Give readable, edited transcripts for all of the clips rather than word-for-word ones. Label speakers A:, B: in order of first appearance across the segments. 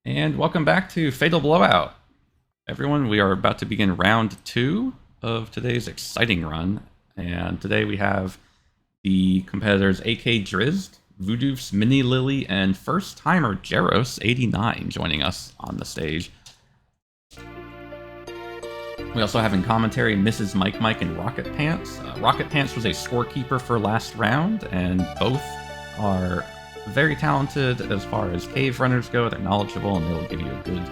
A: And welcome back to Fatal Blowout. Everyone, we are about to begin round 2 of today's exciting run. And today we have the competitors AK Drizzt, Voodoof's Mini Lily, and first timer Jeros89 joining us on the stage. We also have in commentary Mrs. Mike and Rocket Pants. Rocket Pants was a scorekeeper for last round, and both are very talented as far as cave runners go. They're knowledgeable and they'll give you a good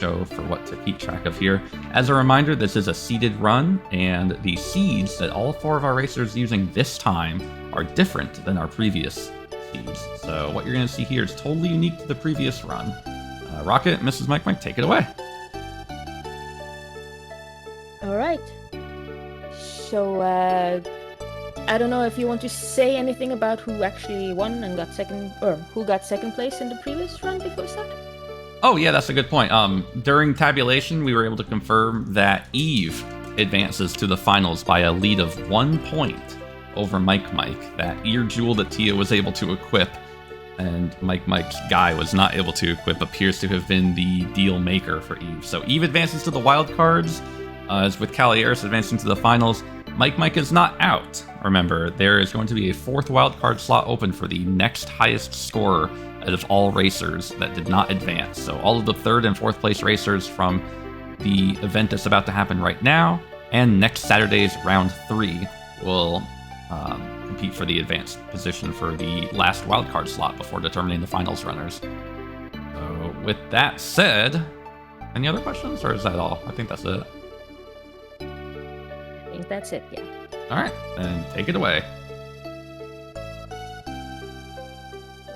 A: show for what to keep track of here. As a reminder, this is a seeded run, and the seeds that all 4 of our racers are using this time are different than our previous seeds. So what you're going to see here is totally unique to the previous run. Rocket, Mrs. Mike, take it away.
B: All right. So, I don't know if you want to say anything about who actually won and got second, or who got second place in the previous run before start?
A: Oh yeah, that's a good point. During tabulation, we were able to confirm that Eve advances to the finals by a lead of 1 point over Mike. That ear jewel that Tia was able to equip and Mike's guy was not able to equip appears to have been the deal maker for Eve. So Eve advances to the wild cards, as with Calieris advancing to the finals. Mike is not out. Remember, there is going to be a 4th wildcard slot open for the next highest scorer out of all racers that did not advance. So all of the 3rd and 4th place racers from the event that's about to happen right now and next Saturday's round 3 will compete for the advanced position for the last wildcard slot before determining the finals runners. So with that said, any other questions, or is that all? I think that's it.
B: I think that's it, yeah.
A: Alright, then take it away.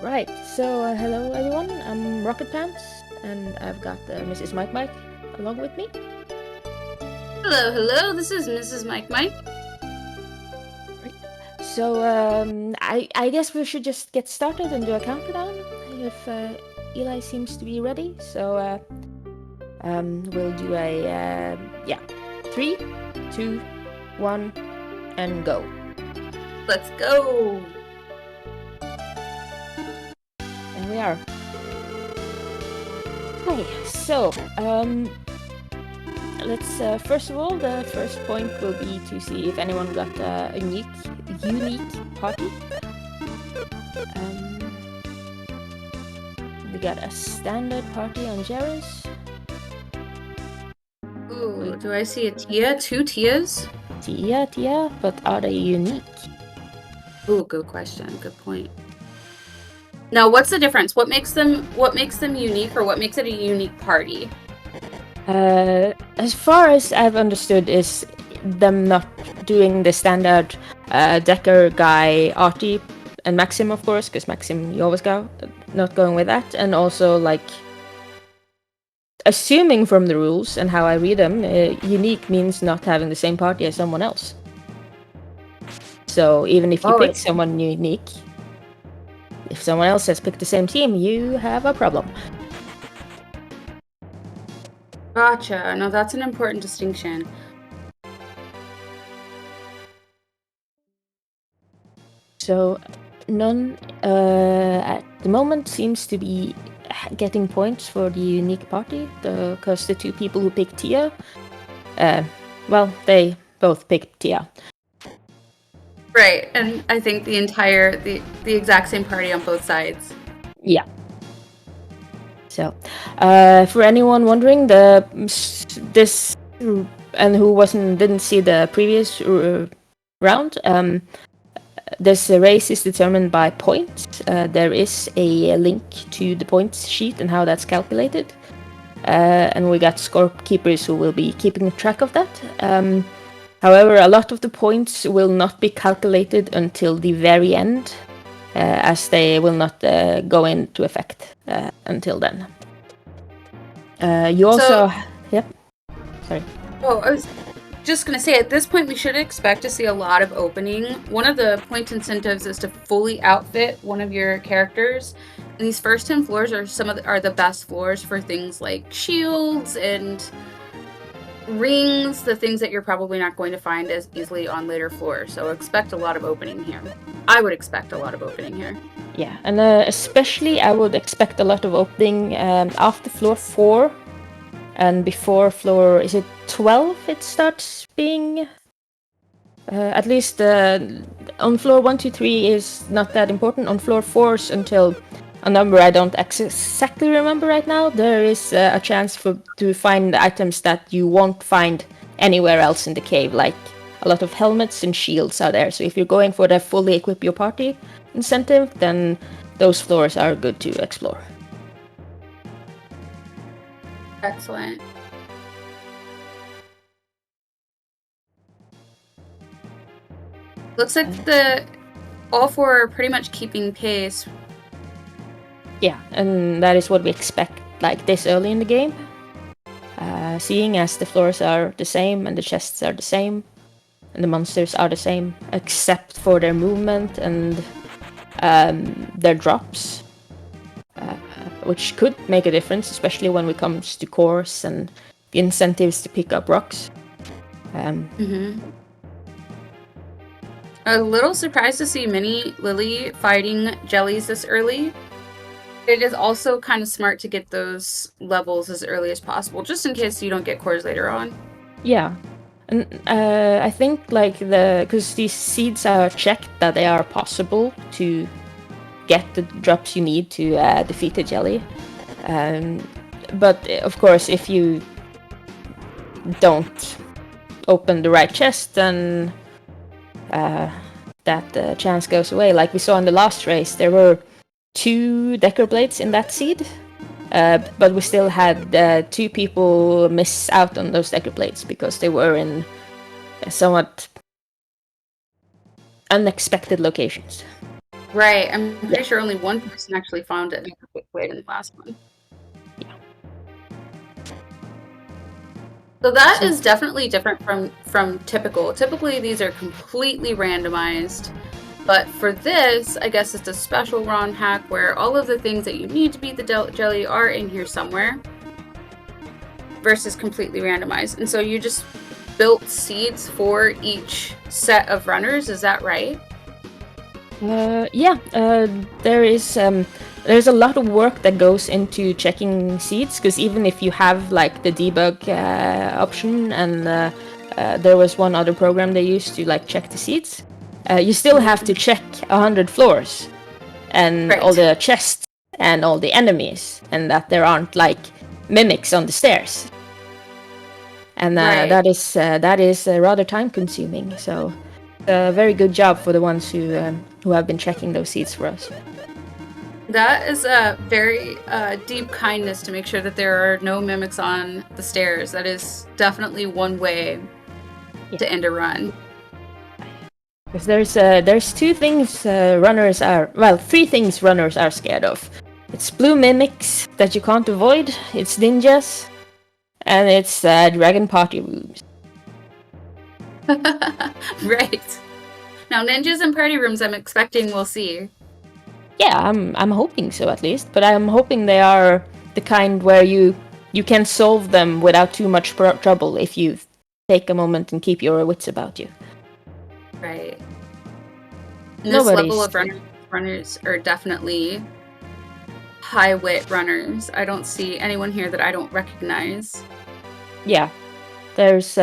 B: Right, so hello everyone, I'm Rocket Pants, and I've got Mrs. Mike along with me.
C: Hello, this is Mrs. Mike.
B: Right. So, I guess we should just get started and do a countdown, if Eli seems to be ready. So, we'll do a, 3, 2, 1, and go.
C: Let's go!
B: And we are. Okay, so, let's, first of all, the first point will be to see if anyone got a unique party. We got a standard party on Jeros.
C: Ooh, do I see a Tia? 2 Tias?
B: Tia, but are they unique?
C: Ooh, good question. Good point. Now, what's the difference? What makes them unique, or what makes it a unique party?
B: As far as I've understood, is them not doing the standard Decker guy, Artie, and Maxim, of course, because Maxim you always go, not going with that, and also like assuming from the rules and how I read them, unique means not having the same party as someone else. So even if you pick someone unique, if someone else has picked the same team, you have a problem.
C: Gotcha. No, that's an important distinction.
B: So none at the moment seems to be getting points for the unique party, because the 2 people who picked Tia, they both picked Tia.
C: Right, and I think the exact same party on both sides.
B: Yeah. So, for anyone wondering, this and who didn't see the previous round, this race is determined by points. There is a link to the points sheet and how that's calculated. And we got scorekeepers who will be keeping track of that. However, a lot of the points will not be calculated until the very end, as they will not go into effect until then. Yep. Sorry.
C: Oh, I was just going to say, at this point, we should expect to see a lot of opening. One of the point incentives is to fully outfit one of your characters. And these first 10 floors are the best floors for things like shields and rings, the things that you're probably not going to find as easily on later floors. So expect a lot of opening here. I would expect a lot of opening here.
B: Yeah, and especially I would expect a lot of opening after floor 4 and before floor, is it 12 it starts being? At least on floor 1, 2, 3 is not that important. On floor 4s until a number I don't exactly remember right now, there is a chance to find items that you won't find anywhere else in the cave, like a lot of helmets and shields are there. So if you're going for the fully equip your party incentive, then those floors are good to explore.
C: Excellent. Looks like all 4 are pretty much keeping pace.
B: Yeah, and that is what we expect like this early in the game. Seeing as the floors are the same and the chests are the same and the monsters are the same except for their movement and their drops, which could make a difference, especially when it comes to cores and the incentives to pick up rocks.
C: A little surprised to see Mini Lily fighting jellies this early. It is also kind of smart to get those levels as early as possible, just in case you don't get cores later on.
B: Yeah, and I think like because these seeds are checked that they are possible to get the drops you need to defeat the jelly. But of course, if you don't open the right chest, then that chance goes away. Like we saw in the last race, there were 2 Decker Blades in that seed, but we still had 2 people miss out on those Decker Blades because they were in somewhat unexpected locations.
C: Right, I'm pretty sure only one person actually found it in a quick way in the last one.
B: Yeah.
C: So that is definitely different from typical. Typically, these are completely randomized. But for this, I guess it's a special ROM hack where all of the things that you need to beat the jelly are in here somewhere versus completely randomized. And so you just built seeds for each set of runners, is that right?
B: Yeah, there's a lot of work that goes into checking seeds, because even if you have like the debug option and there was one other program they used to like check the seeds, you still have to check 100 floors and all the chests and all the enemies, and that there aren't like mimics on the stairs. And that is rather time consuming. So very good job for the ones who have been checking those seeds for us.
C: That is a very deep kindness to make sure that there are no mimics on the stairs. That is definitely one way to end a run.
B: Because there's 3 things runners are scared of. It's blue mimics that you can't avoid, it's ninjas, and it's dragon party rooms.
C: Right. Now ninjas and party rooms I'm expecting we'll see.
B: Yeah, I'm hoping so at least, but I'm hoping they are the kind where you can solve them without too much trouble if you take a moment and keep your wits about you.
C: Right. And this level of runners are definitely high wit runners. I don't see anyone here that I don't recognize.
B: Yeah. There's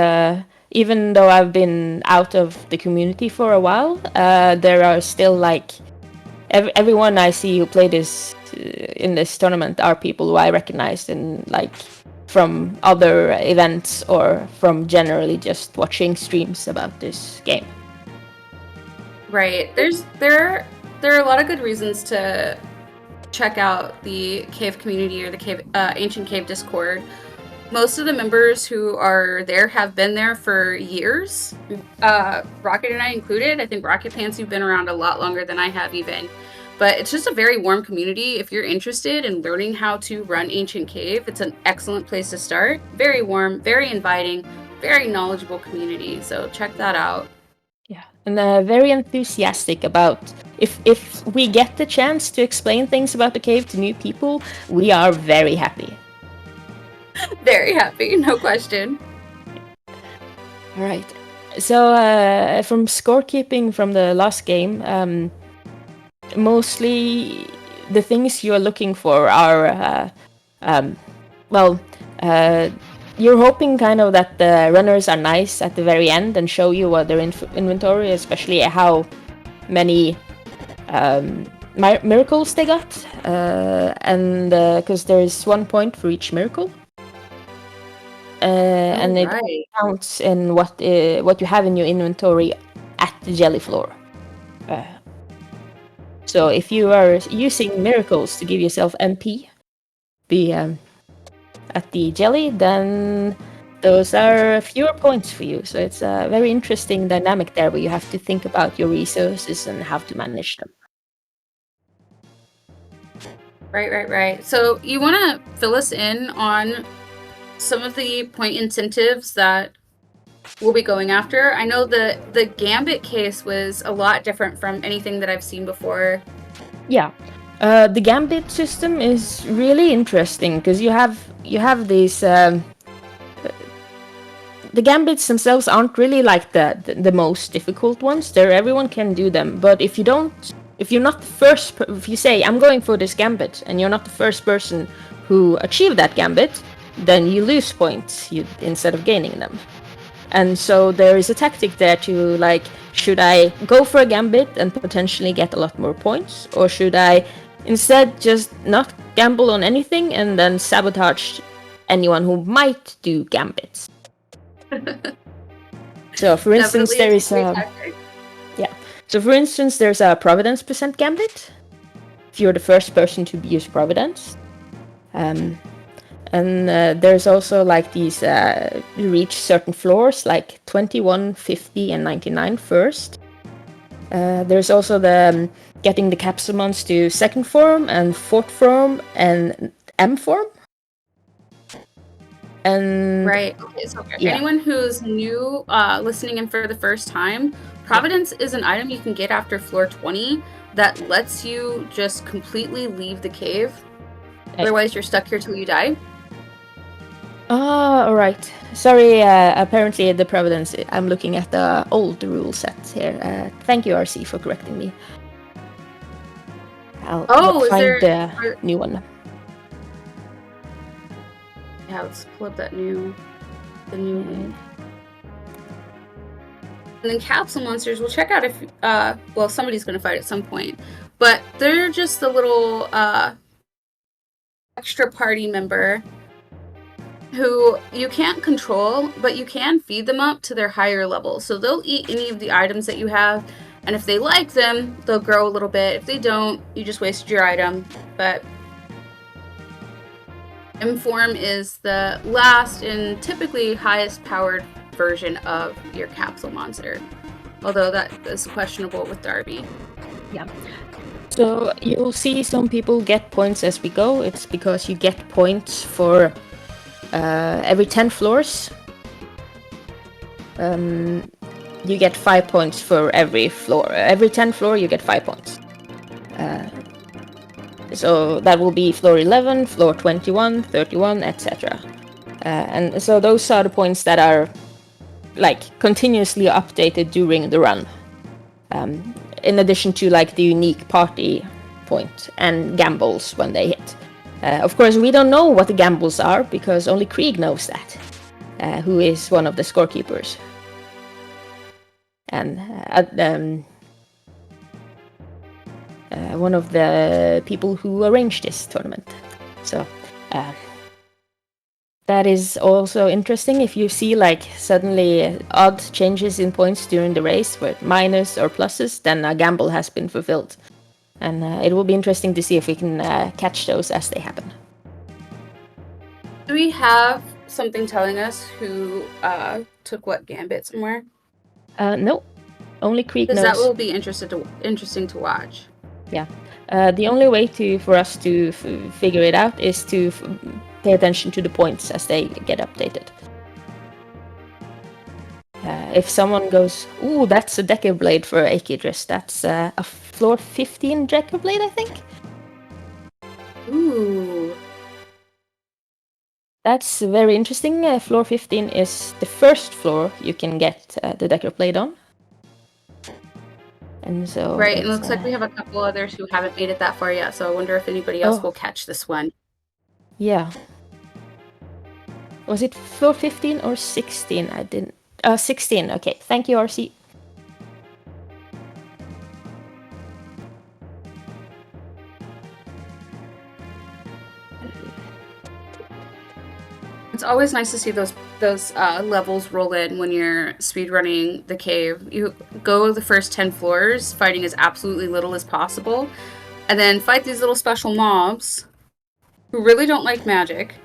B: even though I've been out of the community for a while, there are still like everyone I see who played this in this tournament are people who I recognized and like from other events or from generally just watching streams about this game.
C: Right. There are a lot of good reasons to check out the cave community or the ancient cave Discord. Most of the members who are there have been there for years. Rocket and I included. I think Rocket Pants, you've been around a lot longer than I have even. But it's just a very warm community. If you're interested in learning how to run Ancient Cave, it's an excellent place to start. Very warm, very inviting, very knowledgeable community. So check that out.
B: Yeah, and very enthusiastic about if we get the chance to explain things about the cave to new people, we are very happy.
C: Very happy, no question.
B: All right. So from scorekeeping from the last game, mostly the things you're looking for are, you're hoping kind of that the runners are nice at the very end and show you what their inventory, especially how many miracles they got, and because there's 1 point for each miracle, and it counts in what you have in your inventory at the jelly floor. So if you are using miracles to give yourself MP, at the jelly, then those are fewer points for you. So it's a very interesting dynamic there where you have to think about your resources and how to manage them.
C: Right. So you want to fill us in on some of the point incentives that we'll be going after? I know the Gambit case was a lot different from anything that I've seen before.
B: Yeah. The Gambit system is really interesting because you have these. The Gambits themselves aren't really like the most difficult ones. Everyone can do them, but if you're not the first, if you say I'm going for this Gambit and you're not the first person who achieved that Gambit, then you lose points instead of gaining them. And so there is a tactic there to like, should I go for a Gambit and potentially get a lot more points, or should I instead just not gamble on anything and then sabotage anyone who might do Gambits? So for instance, there is So for instance, there's a Providence % Gambit. If you're the first person to use Providence. And there's also like these reach certain floors like 21, 50, and 99 first. There's also the getting the Capsumons to second form and fourth form and M form. And
C: right. Okay. So for anyone who's new, listening in for the first time, Providence is an item you can get after floor 20 that lets you just completely leave the cave. Otherwise, you're stuck here till you die.
B: All right. Sorry. Apparently, the Providence. I'm looking at the old rule set here. Thank you, RC, for correcting me. I'll find the new one.
C: Yeah, let's pull up the new one. And then capsule monsters, we'll check out if somebody's gonna fight at some point. But they're just a little extra party member who you can't control, but you can feed them up to their higher level. So they'll eat any of the items that you have, and if they like them, they'll grow a little bit. If they don't, you just wasted your item. But M form is the last and typically highest powered version of your capsule monster, although that is questionable with Darby.
B: Yeah. So you'll see some people get points as we go. It's because you get points for every 10 floors. You get 5 points for every floor. Every 10 floor, you get 5 points. So that will be floor 11, floor 21, 31, etc. And so those are the points that are like continuously updated during the run. In addition to like the unique party point and gambles when they hit. Of course, we don't know what the gambles are because only Krieg knows that, who is one of the scorekeepers. And one of the people who arranged this tournament. So that is also interesting. If you see like suddenly odd changes in points during the race with minus or pluses, then a gamble has been fulfilled. And it will be interesting to see if we can catch those as they happen.
C: Do we have something telling us who took what gambit somewhere?
B: No, only Krieg knows.
C: Because that will be interesting to watch.
B: Yeah. The only way for us to figure it out is to pay attention to the points as they get updated. If someone goes, ooh, that's a Decker Blade for Akidris. That's a floor 15 Decker Blade, I think.
C: Ooh.
B: That's very interesting. Floor 15 is the first floor you can get the Decker Blade on. And so
C: Right, and it looks like we have a couple others who haven't made it that far yet, so I wonder if anybody else will catch this one.
B: Yeah. Was it floor 15 or 16? I didn't... 16, okay. Thank you, RC.
C: It's always nice to see those levels roll in when you're speedrunning the cave. You go the first 10 floors, fighting as absolutely little as possible, and then fight these little special mobs who really don't like magic,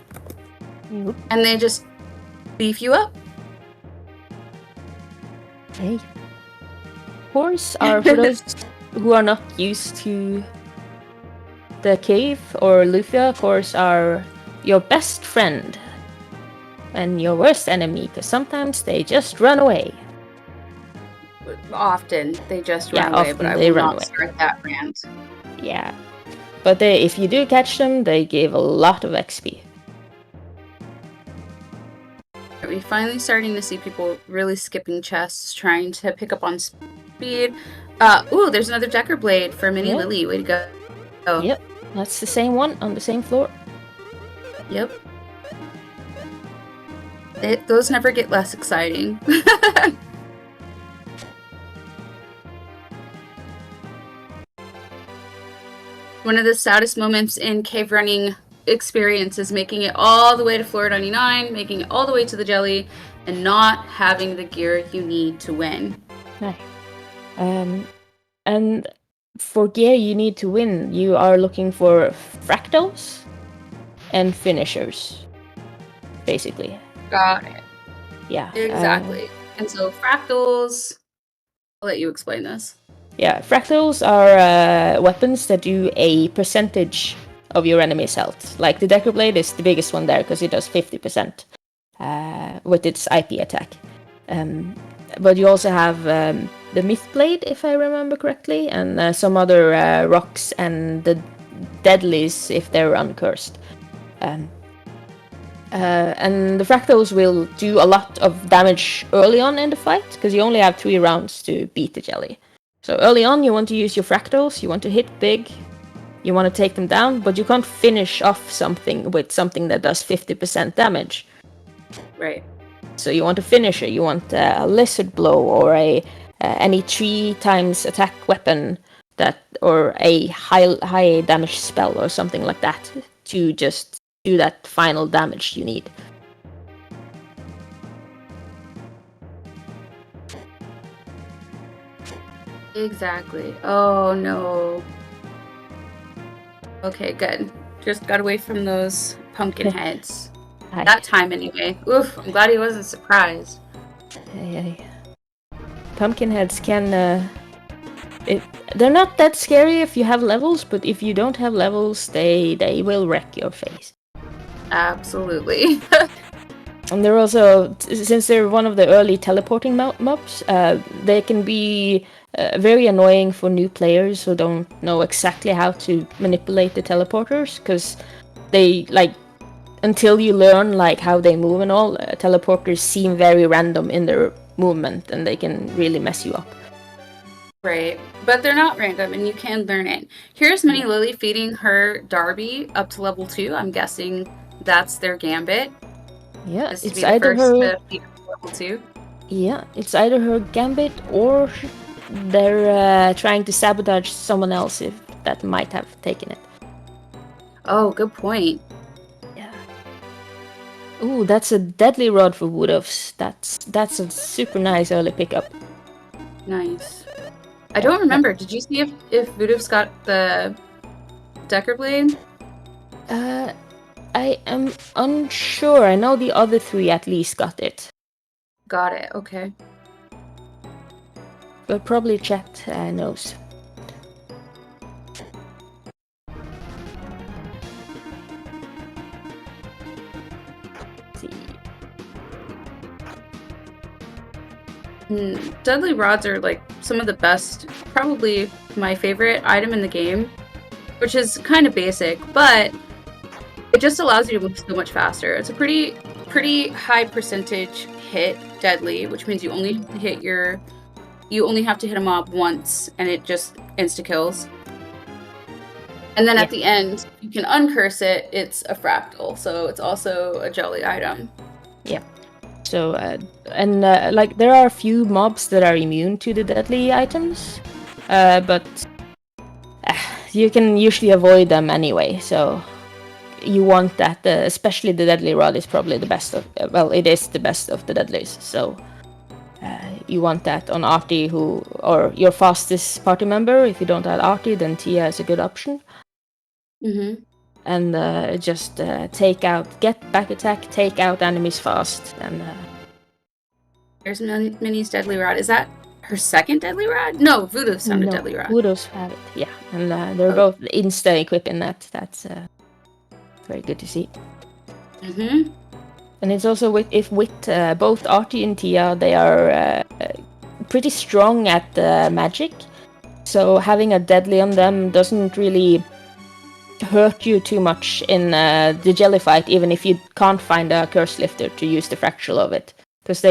C: and they just beef you up.
B: Okay. Cores are, for those who are not used to the cave or Lufia, cores are your best friend and your worst enemy, because sometimes they just run away.
C: Often they just run away, but I will not start that rant.
B: Yeah, but if you do catch them, they give a lot of XP.
C: Are we finally starting to see people really skipping chests, trying to pick up on speed? Ooh, there's another Decker Blade for Mini Lily. Way to go. Oh.
B: Yep, that's the same one on the same floor.
C: Yep. Those never get less exciting. One of the saddest moments in cave running experience is making it all the way to floor 99, making it all the way to the jelly, and not having the gear you need to win.
B: Nice. And for gear you need to win, you are looking for fractals and finishers, basically.
C: Got it.
B: Yeah.
C: Exactly. And so fractals, I'll let you explain this.
B: Yeah, fractals are weapons that do a percentage of your enemy's health. Like the Decker Blade is the biggest one there because it does 50% with its IP attack. But you also have the Myth Blade, if I remember correctly, and some other rocks and the Deadlies if they're uncursed. And the fractals will do a lot of damage early on in the fight, because you only have 3 rounds to beat the jelly. So early on you want to use your fractals, you want to hit big, you want to take them down, but you can't finish off something with something that does 50% damage.
C: Right.
B: So you want a finisher, you want a lizard blow or any 3 times attack weapon or a high damage spell or something like that to just do that final damage you need.
C: Exactly. Oh no. Okay, good. Just got away from those pumpkin heads. That time anyway. Oof, I'm glad he wasn't surprised.
B: Yeah. Pumpkin heads can... they're not that scary if you have levels, but if you don't have levels, they will wreck your face.
C: Absolutely.
B: And they're also, since they're one of the early teleporting mobs, they can be very annoying for new players who don't know exactly how to manipulate the teleporters, because they, like, until you learn like how they move and all, teleporters seem very random in their movement, and they can really mess you up.
C: Right, but they're not random, and you can learn it. Here's Mini Lily feeding her Darby up to level 2. I'm guessing that's their gambit.
B: Yeah,
C: it's either her to feed level 2.
B: Yeah, it's either her gambit or they're trying to sabotage someone else if that might have taken it.
C: Oh, good point.
B: Yeah. Ooh, that's a deadly rod for Woodovs. That's a super nice early pickup.
C: Nice. I don't remember. Did you see if Woodovs got the Decker Blade?
B: I am unsure. I know the other 3 at least got it.
C: Got it, okay.
B: But probably chat knows.
C: Deadly rods are like some of the best, probably my favorite item in the game, which is kind of basic, but it just allows you to move so much faster. It's a pretty high percentage hit deadly, which means you only hit your you only have to hit a mob once, and it just insta-kills. And then at the end, you can uncurse it. It's a fractal, so it's also a jelly item.
B: Yeah. So, like, there are a few mobs that are immune to the deadly items, but you can usually avoid them anyway, so you want that, especially the deadly rod is probably the best of, well, it is the best of the deadlies, so you want that on Artie, or your fastest party member. If you don't have Artie, then Tia is a good option.
C: Mm-hmm.
B: And just get back attack, take out enemies fast, and
C: there's Minnie's deadly rod. Is that her second deadly rod? No, Voodoo's found a deadly rod.
B: Voodoo's have it, yeah, and they're both insta equipping that. That's very good to see.
C: Mm-hmm.
B: And it's also with both Artie and Tia, they are pretty strong at magic, so having a deadly on them doesn't really hurt you too much in the jelly fight, even if you can't find a curse lifter to use the fractal of it, because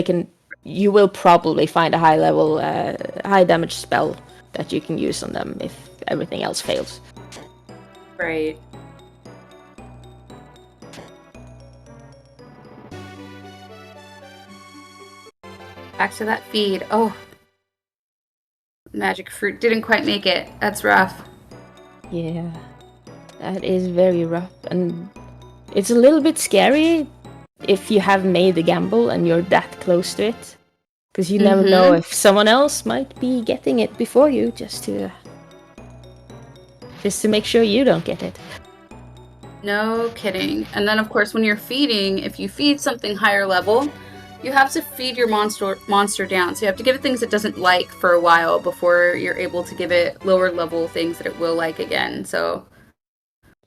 B: you will probably find a high damage spell that you can use on them if everything else fails.
C: Right. Back to that feed. Oh, magic fruit didn't quite make it. That's rough.
B: Yeah, that is very rough, and it's a little bit scary if you have made a gamble and you're that close to it, because you never know if someone else might be getting it before you, just to make sure you don't get it.
C: No kidding. And then, of course, when you're feeding, if you feed something higher level, you have to feed your monster down. So you have to give it things it doesn't like for a while before you're able to give it lower level things that it will like again. So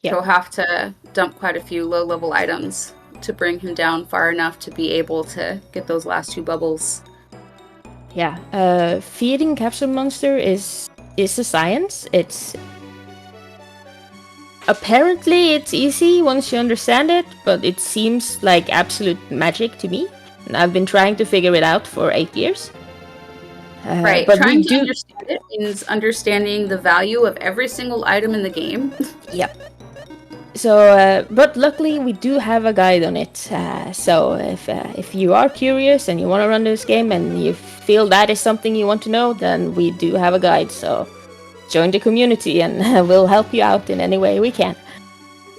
C: you'll have to dump quite a few low level items to bring him down far enough to be able to get those last 2 bubbles.
B: Yeah, feeding capsule monster is a science. Apparently it's easy once you understand it, but it seems like absolute magic to me. And I've been trying to figure it out for 8 years.
C: Right,
B: but
C: trying to understand it means understanding the value of every single item in the game.
B: Yep. So, but luckily we do have a guide on it. So if you are curious and you want to run this game and you feel that is something you want to know, then we do have a guide. So join the community and we'll help you out in any way we can.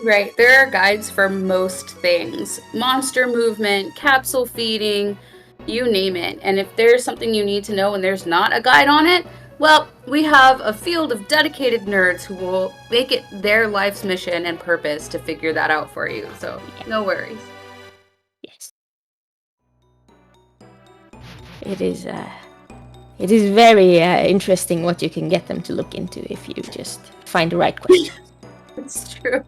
C: Right, there are guides for most things. Monster movement, capsule feeding, you name it. And if there's something you need to know and there's not a guide on it, well, we have a field of dedicated nerds who will make it their life's mission and purpose to figure that out for you. So, no worries.
B: Yes. It is very interesting what you can get them to look into if you just find the right question.
C: It's true.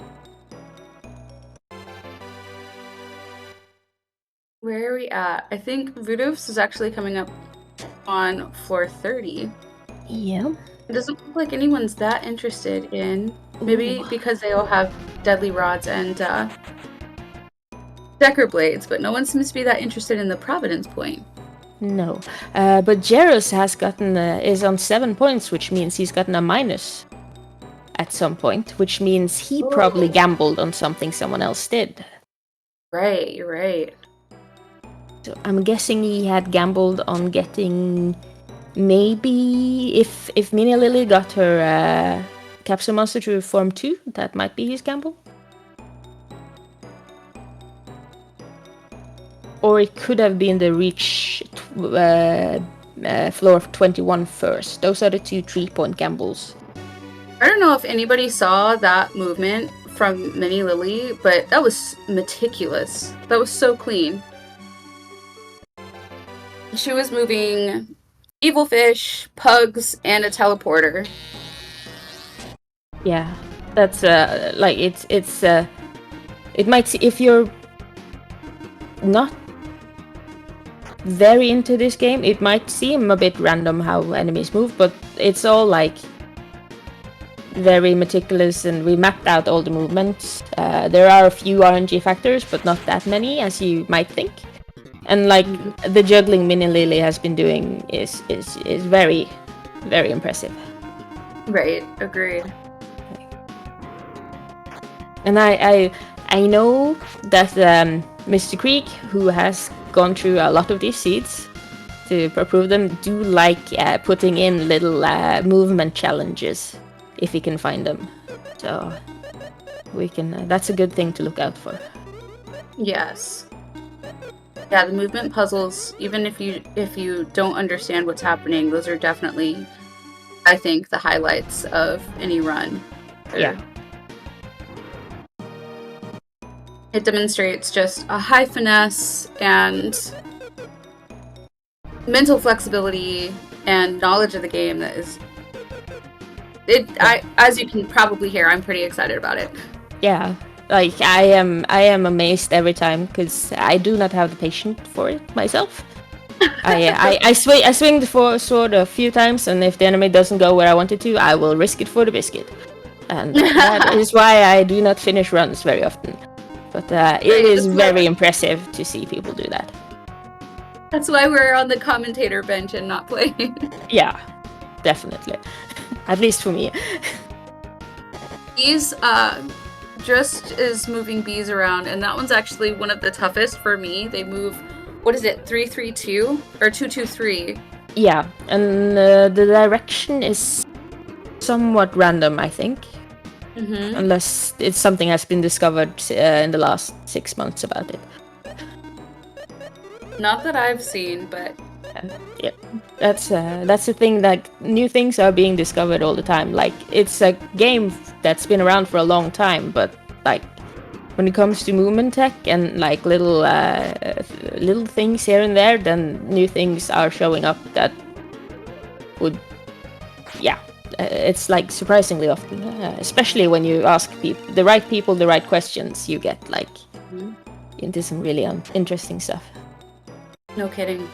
C: Where are we at? I think Voodoo's is actually coming up on floor 30.
B: Yeah.
C: It doesn't look like anyone's that interested in. Maybe because they all have deadly rods and decker blades, but no one seems to be that interested in the Providence point.
B: No. But Jairus has is on 7 points, which means he's gotten a minus at some point, which means he probably gambled on something someone else did.
C: Right, you're right.
B: So I'm guessing he had gambled on getting, maybe if Minnie Lily got her capsule monster to form 2, that might be his gamble. Or it could have been the reach floor 21 first. Those are the 2 3-point gambles.
C: I don't know if anybody saw that movement from Minnie Lily, but that was meticulous. That was so clean. She was moving evil fish, pugs, and a teleporter.
B: Yeah, that's like it might see, if you're not very into this game, it might seem a bit random how enemies move, but it's all like very meticulous, and we mapped out all the movements. There are a few RNG factors, but not that many as you might think. And like the juggling Mini Lily has been doing is very, very impressive.
C: Right, agreed.
B: And I know that Mr. Creek, who has gone through a lot of these seeds to approve them, do like putting in little movement challenges if he can find them. So we can. That's a good thing to look out for.
C: Yes. Yeah, the movement puzzles, even if you don't understand what's happening, those are definitely, I think, the highlights of any run.
B: Yeah.
C: It demonstrates just a high finesse and mental flexibility and knowledge of the game that is as you can probably hear, I'm pretty excited about it.
B: Yeah. Like I am amazed every time because I do not have the patience for it myself. I swing the sword a few times, and if the enemy doesn't go where I want it to, I will risk it for the biscuit, and that is why I do not finish runs very often. But it is very impressive to see people do that.
C: That's why we're on the commentator bench and not playing.
B: Yeah, definitely. At least for me.
C: He's just is moving bees around, and that one's actually one of the toughest for me. They move, what is it, 3-3-2 or 2-2-3?
B: Yeah, and the direction is somewhat random, I think. Unless it's something has been discovered in the last 6 months about it.
C: Not that I've seen, but
B: yeah, that's the thing. Like new things are being discovered all the time. Like it's a game that's been around for a long time, but like when it comes to movement tech and like little things here and there, then new things are showing up that would, yeah. It's like surprisingly often, especially when you ask the right people the right questions, you get like into some really interesting stuff.
C: No kidding.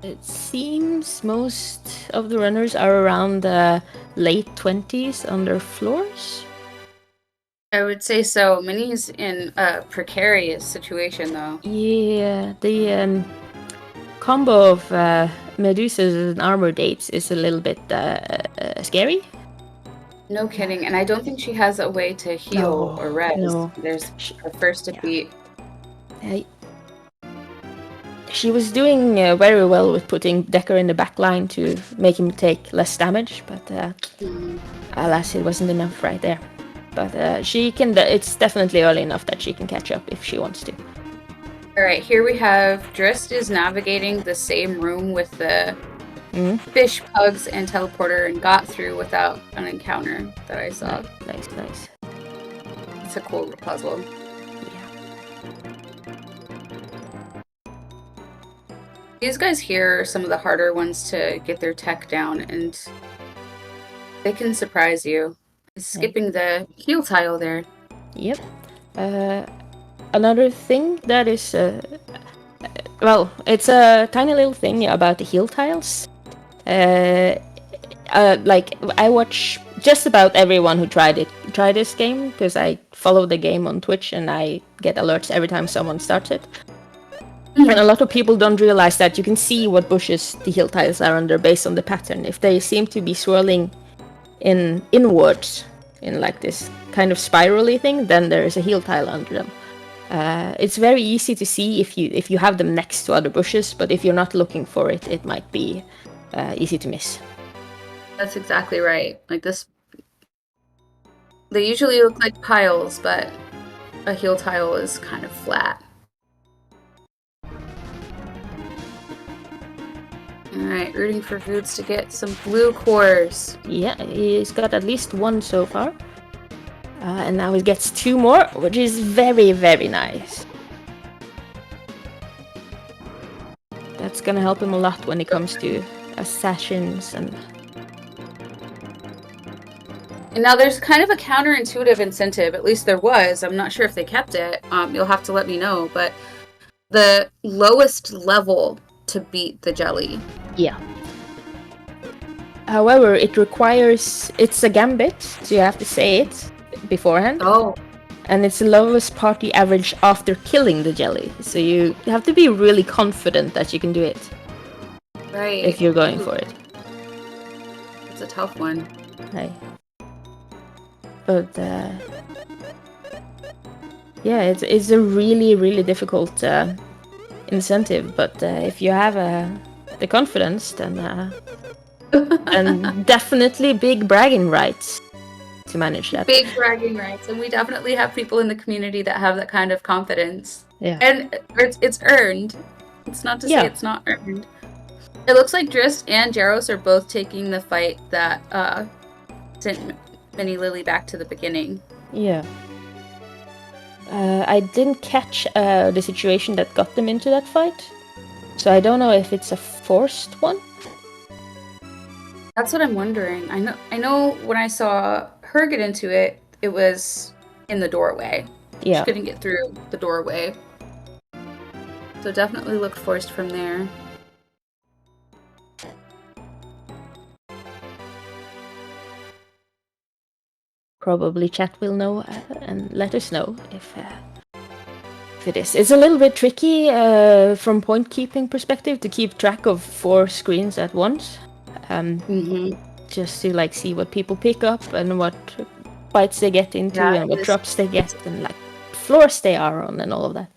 B: It seems most of the runners are around the late 20s on their floors.
C: I would say so. Minnie's in a precarious situation, though.
B: Yeah, the combo of Medusas and armor dates is a little bit scary.
C: No kidding, and I don't think she has a way to heal or rest.
B: No.
C: There's her first defeat.
B: She was doing very well with putting Decker in the back line to make him take less damage, but alas, it wasn't enough right there. But she can. It's definitely early enough that she can catch up if she wants to.
C: All right, here we have Drist is navigating the same room with the fish, pugs, and teleporter, and got through without an encounter that I saw.
B: Nice.
C: It's a cool puzzle. These guys here are some of the harder ones to get their tech down, and they can surprise you. Skipping the heal tile there.
B: Yep. Another thing that is, well, it's a tiny little thing about the heal tiles. Like I watch just about everyone who try this game because I follow the game on Twitch and I get alerts every time someone starts it. And a lot of people don't realize that you can see what bushes the heal tiles are under based on the pattern. If they seem to be swirling inwards in like this kind of spirally thing, then there is a heal tile under them. It's very easy to see if you have them next to other bushes, but if you're not looking for it, it might be easy to miss.
C: That's exactly right. Like this, they usually look like piles, but a heal tile is kind of flat. Alright, rooting for Foods to get some blue cores.
B: Yeah, he's got at least one so far. And now he gets 2 more, which is very, very nice. That's gonna help him a lot when it comes to assassins and...
C: And now there's kind of a counterintuitive incentive, at least there was. I'm not sure if they kept it. You'll have to let me know, but the lowest level to beat the jelly.
B: Yeah. However, it requires... It's a gambit, so you have to say it beforehand.
C: Oh.
B: and it's the lowest party average after killing the jelly. So you have to be really confident that you can do it
C: Right.
B: if you're going for it.
C: It's a tough one.
B: Right. But yeah, it's a really difficult incentive. But if you have the confidence, then and definitely big bragging rights to manage that.
C: Big bragging rights, and we definitely have people in the community that have that kind of confidence.
B: Yeah.
C: And it's earned. It's not to say it's not earned. It looks like Drist and Jaros are both taking the fight that sent Mini Lily back to the beginning.
B: Yeah. I didn't catch the situation that got them into that fight, so I don't know if it's a forced one.
C: That's what I'm wondering. I know when I saw her get into it, it was in the doorway.
B: Yeah.
C: She couldn't get through the doorway. So definitely looked forced from there.
B: Probably chat will know and let us know if it is. It's a little bit tricky from point keeping perspective to keep track of 4 screens at once. Just to like see what people pick up and what fights they get into and what drops they get and like floors they are on and all of that.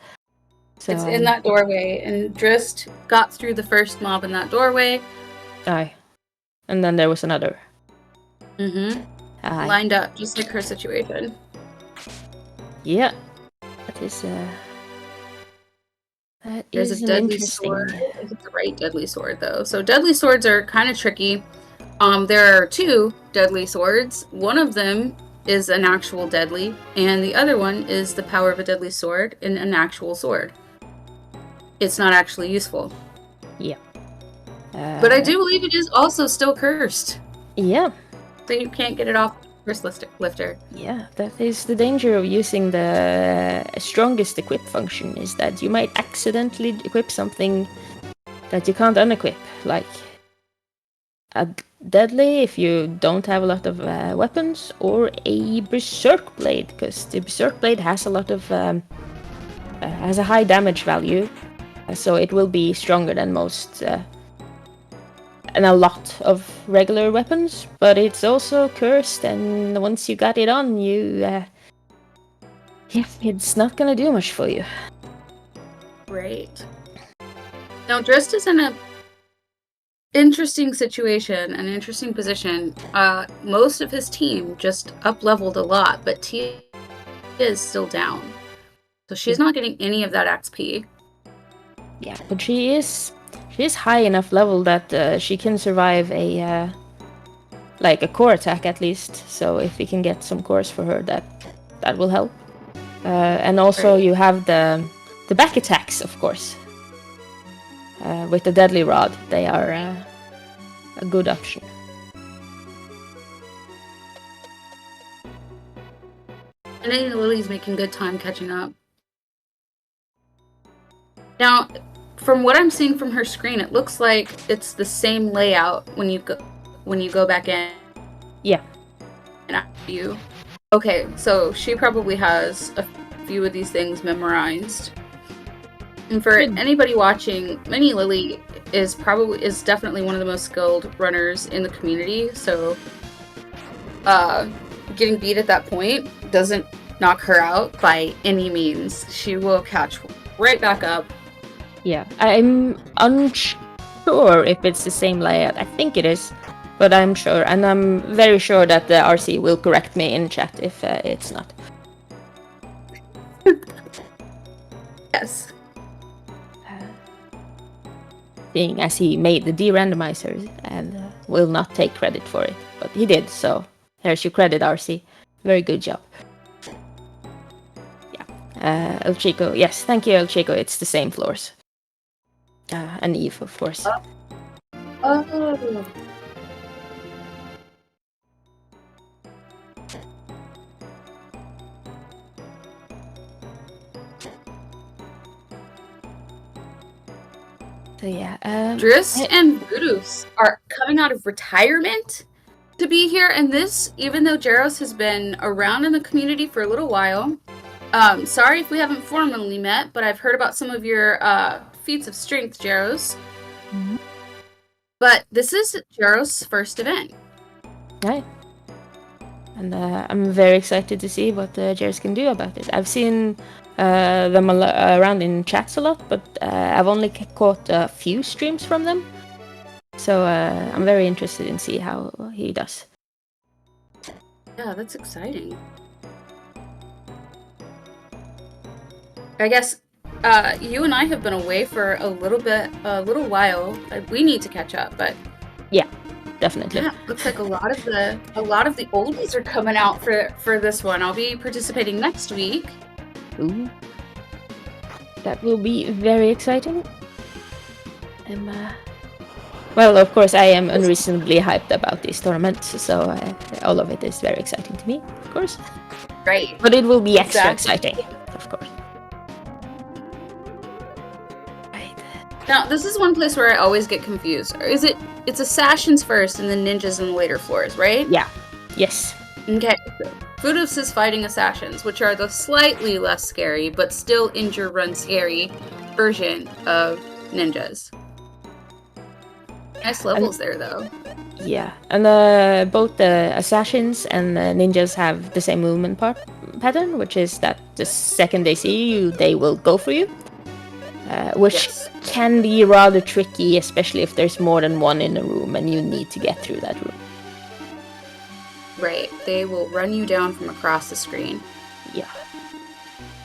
B: So,
C: it's in that doorway, and Drist got through the first mob in that doorway.
B: Aye. And then there was another.
C: Aye. Lined up, just like her situation.
B: Yeah. That is
C: There's a deadly sword. It's the right deadly sword, though. So deadly swords are kind of tricky. There are 2 deadly swords. One of them is an actual deadly, and the other one is the power of a deadly sword in an actual sword. It's not actually useful.
B: Yeah.
C: But I do believe it is also still cursed.
B: Yeah.
C: So you can't get it off curse lifter.
B: Yeah, that is the danger of using the strongest equip function, is that you might accidentally equip something that you can't unequip, like a deadly if you don't have a lot of weapons, or a berserk blade, because the berserk blade has a lot of has a high damage value, so it will be stronger than most and a lot of regular weapons, but it's also cursed, and once you got it on, yeah, it's not gonna do much for you.
C: Right. Now, Drist is in a interesting situation, an interesting position. Most of his team just up-leveled a lot, but Tia is still down. So she's not getting any of that XP.
B: Yeah, but she is high enough level that she can survive a like a core attack at least. So if we can get some cores for her, that will help. And also you have the back attacks, of course. With the deadly rod, they are a good option.
C: And then Lily's making good time catching up. Now, from what I'm seeing from her screen, it looks like it's the same layout when you go back in.
B: Yeah.
C: And after you. Okay, so she probably has a few of these things memorized. And for anybody watching, Mini Lily is definitely one of the most skilled runners in the community. So, getting beat at that point doesn't knock her out by any means. She will catch right back up.
B: Yeah, I'm unsure if it's the same layout. I think it is, but I'm sure, and I'm very sure that the RC will correct me in chat if it's not.
C: Yes.
B: Seeing as he made the de-randomizer and will not take credit for it, but he did, so there's your credit, RC. Very good job. Yeah. El Chico, yes, thank you, El Chico. It's the same floors. And Eve, of course.
C: Oh.
B: So yeah,
C: Drist and Voodoo's are coming out of retirement to be here, and this, even though Jaros has been around in the community for a little while, Sorry if we haven't formally met, but I've heard about some of your feats of strength, Jaros.
B: Mhm.
C: But this is Jaros' first event.
B: Right. And I'm very excited to see what Jaros can do about it. I've seen them around in chats a lot, but I've only caught a few streams from them. So I'm very interested in see how he does.
C: Yeah, that's exciting. I guess you and I have been away for a little while. We need to catch up, but
B: yeah, definitely.
C: Yeah, looks like a lot of the oldies are coming out for this one. I'll be participating next week.
B: Ooh, that will be very exciting. Well, of course, I am unreasonably hyped about these tournaments, so all of it is very exciting to me, of course.
C: Right.
B: But it will be extra exciting, of course. Right.
C: Now, this is one place where I always get confused. Or is it's Assassins first and then Ninjas in the later floors, right?
B: Yeah. Yes.
C: Okay. Voodoo's is fighting Assassins, which are the slightly less scary, but still injure run scary version of Ninjas. Nice levels there, though.
B: Yeah, and both the Assassins and the Ninjas have the same movement pattern, which is that the second they see you, they will go for you. Which can be rather tricky, especially if there's more than one in a room and you need to get through that room.
C: Right, they will run you down from across the screen.
B: Yeah.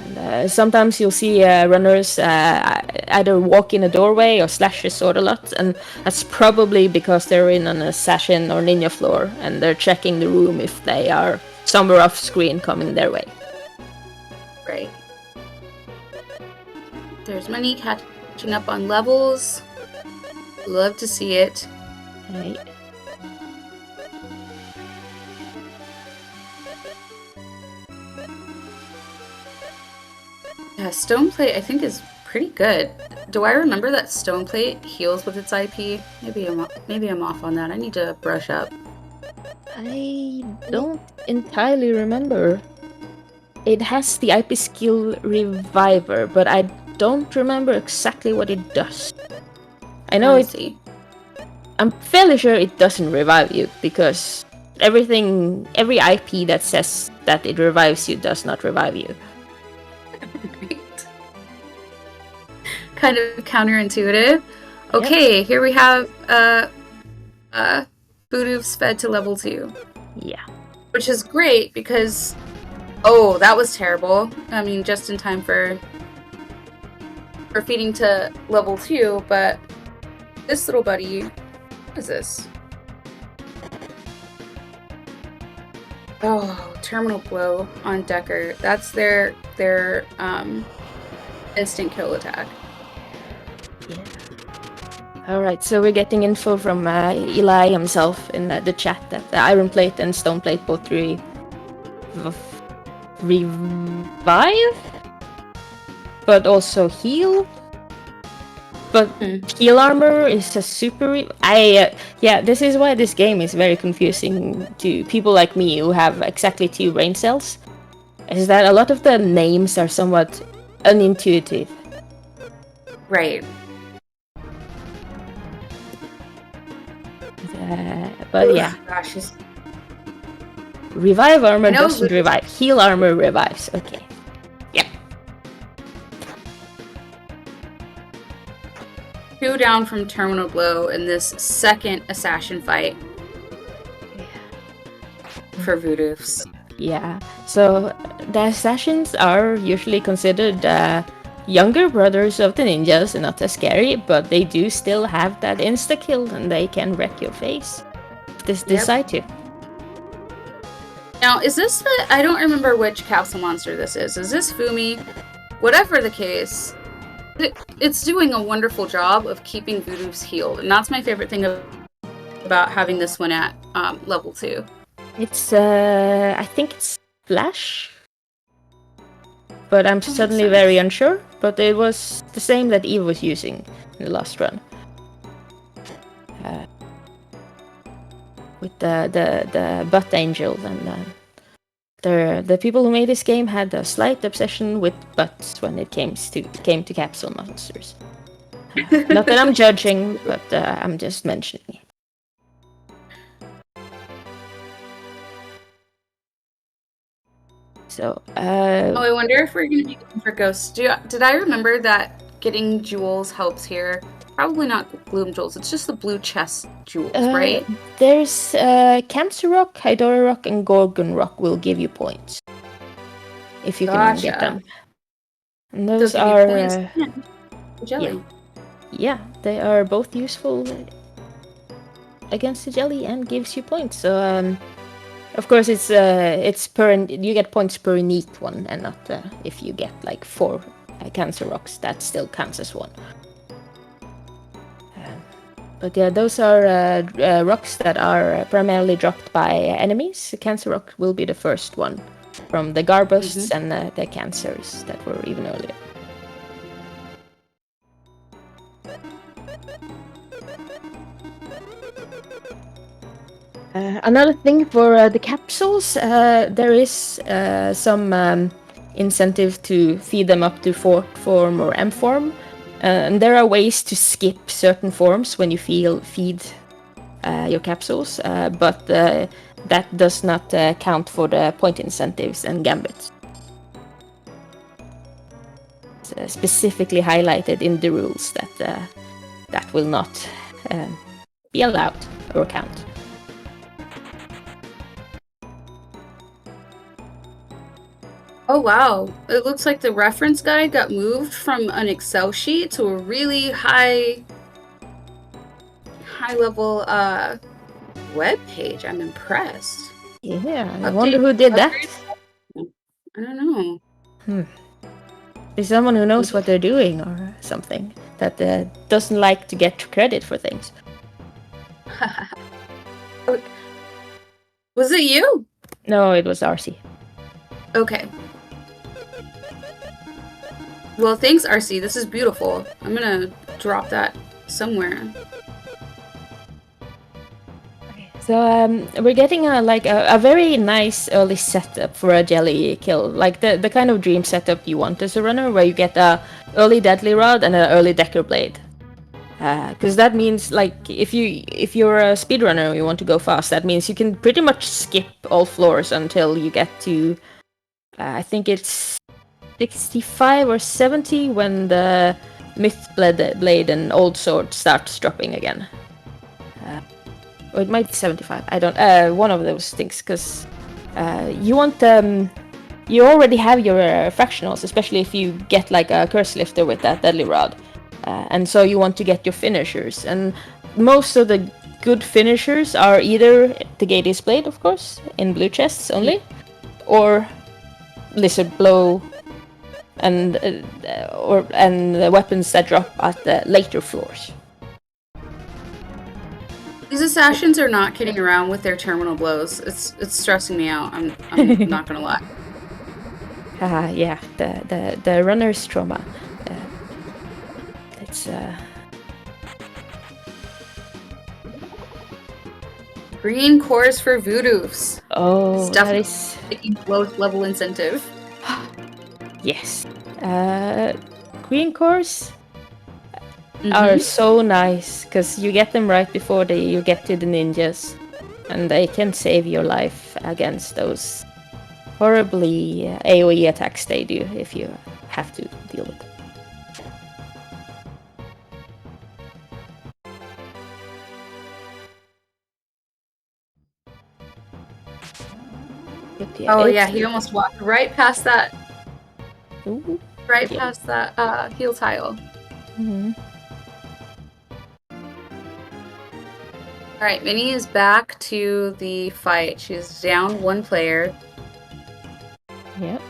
B: And sometimes you'll see runners either walk in a doorway or slash your sword a lot, and that's probably because they're in an assassin or ninja floor and they're checking the room if they are somewhere off screen coming their way.
C: Right. There's money catching up on levels. Love to see it.
B: Right.
C: Yeah, stone plate I think is pretty good. Do I remember that stone plate heals with its IP? Maybe I'm off on that. I need to brush up.
B: I don't entirely remember. It has the IP skill Reviver, but I don't remember exactly what it does. I know I'm fairly sure it doesn't revive you, because every IP that says that it revives you does not revive you.
C: Right. Kind of counterintuitive. Okay, Here we have Voodoo's fed to level 2.
B: Yeah.
C: Which is great because oh, that was terrible. I mean, just in time for feeding to level 2, but this little buddy, what is this? Oh, terminal blow on Decker. That's their instant kill attack.
B: Yeah. Alright, so we're getting info from Eli himself in the chat that the Iron Plate and Stone Plate both revive, but also heal. But heal armor is a super... this is why this game is very confusing to people like me who have exactly 2 brain cells. Is that a lot of the names are somewhat unintuitive.
C: Right.
B: But yeah.
C: Gosh,
B: Revive armor doesn't revive. Heal armor revives. Okay. Yep.
C: 2 down from terminal blow in this second assassin fight for Voodoo's.
B: Yeah. So the assassins are usually considered younger brothers of the ninjas and not as scary, but they do still have that insta kill and they can wreck your face if they decide to.
C: Now, is this I don't remember which capsule monster this is. Is this Fumi? Whatever the case, it's doing a wonderful job of keeping Voodoo's healed, and that's my favorite thing about having this one at level 2.
B: It's I think it's Flash, but I'm suddenly very unsure. But it was the same that Eve was using in the last run. With the butt angel and the people who made this game had a slight obsession with butts when it came to capsule monsters. Not that I'm judging, but I'm just mentioning. So,
C: I wonder if we're gonna be going for ghosts. Did I remember that getting jewels helps here? Probably not bloom jewels. It's just the blue chest jewels, right?
B: There's Cancer Rock, Hydora Rock, and Gorgon Rock will give you points if you can get them. And those are
C: jelly.
B: Yeah, they are both useful against the jelly and gives you points. So of course it's you get points per unique one, and not if you get like 4 Cancer Rocks, that still counts as one. But yeah, those are rocks that are primarily dropped by enemies. Cancer Rock will be the first one from the Garbusts and the Cancers that were even earlier. Another thing for the capsules, there is some incentive to feed them up to 4th form or M form. And there are ways to skip certain forms when you feed your capsules, but that does not count for the point incentives and gambits. It's specifically highlighted in the rules that that will not be allowed or count.
C: Oh wow, it looks like the reference guide got moved from an Excel sheet to a really high level web page. I'm impressed.
B: Yeah, I wonder who did that.
C: I don't know.
B: There's someone who knows what they're doing or something, that doesn't like to get credit for things.
C: Was it you?
B: No, it was RC.
C: Okay. Well, thanks, RC. This is beautiful. I'm gonna drop that somewhere.
B: So we're getting a very nice early setup for a jelly kill, like the kind of dream setup you want as a runner, where you get a early deadly rod and an early decker blade. Because that means, like, if you're a speedrunner and you want to go fast, that means you can pretty much skip all floors until you get to I think it's 65 or 70 when the Myth Blade and Old Sword starts dropping again. Or it might be 75. I don't. One of those things, because you want you already have your fractionals, especially if you get like a curse lifter with that deadly rod, and so you want to get your finishers. And most of the good finishers are either the Gady's Blade, of course, in blue chests only, or Lizard Blow, and the weapons that drop at the later floors.
C: These assassins are not kidding around with their terminal blows. It's stressing me out. I'm not gonna lie.
B: Yeah, the runner's trauma. It's
C: Green cores for voodoos.
B: Oh,
C: that is lowest level incentive.
B: Yes. Green cores are so nice, because you get them right before you get to the ninjas, and they can save your life against those horribly AoE attacks they do if you have to deal with them.
C: Yeah, he almost walked right past that.
B: Ooh.
C: Right past that heal tile. Alright, Minnie is back to the fight. She's down 1 player.
B: Yep.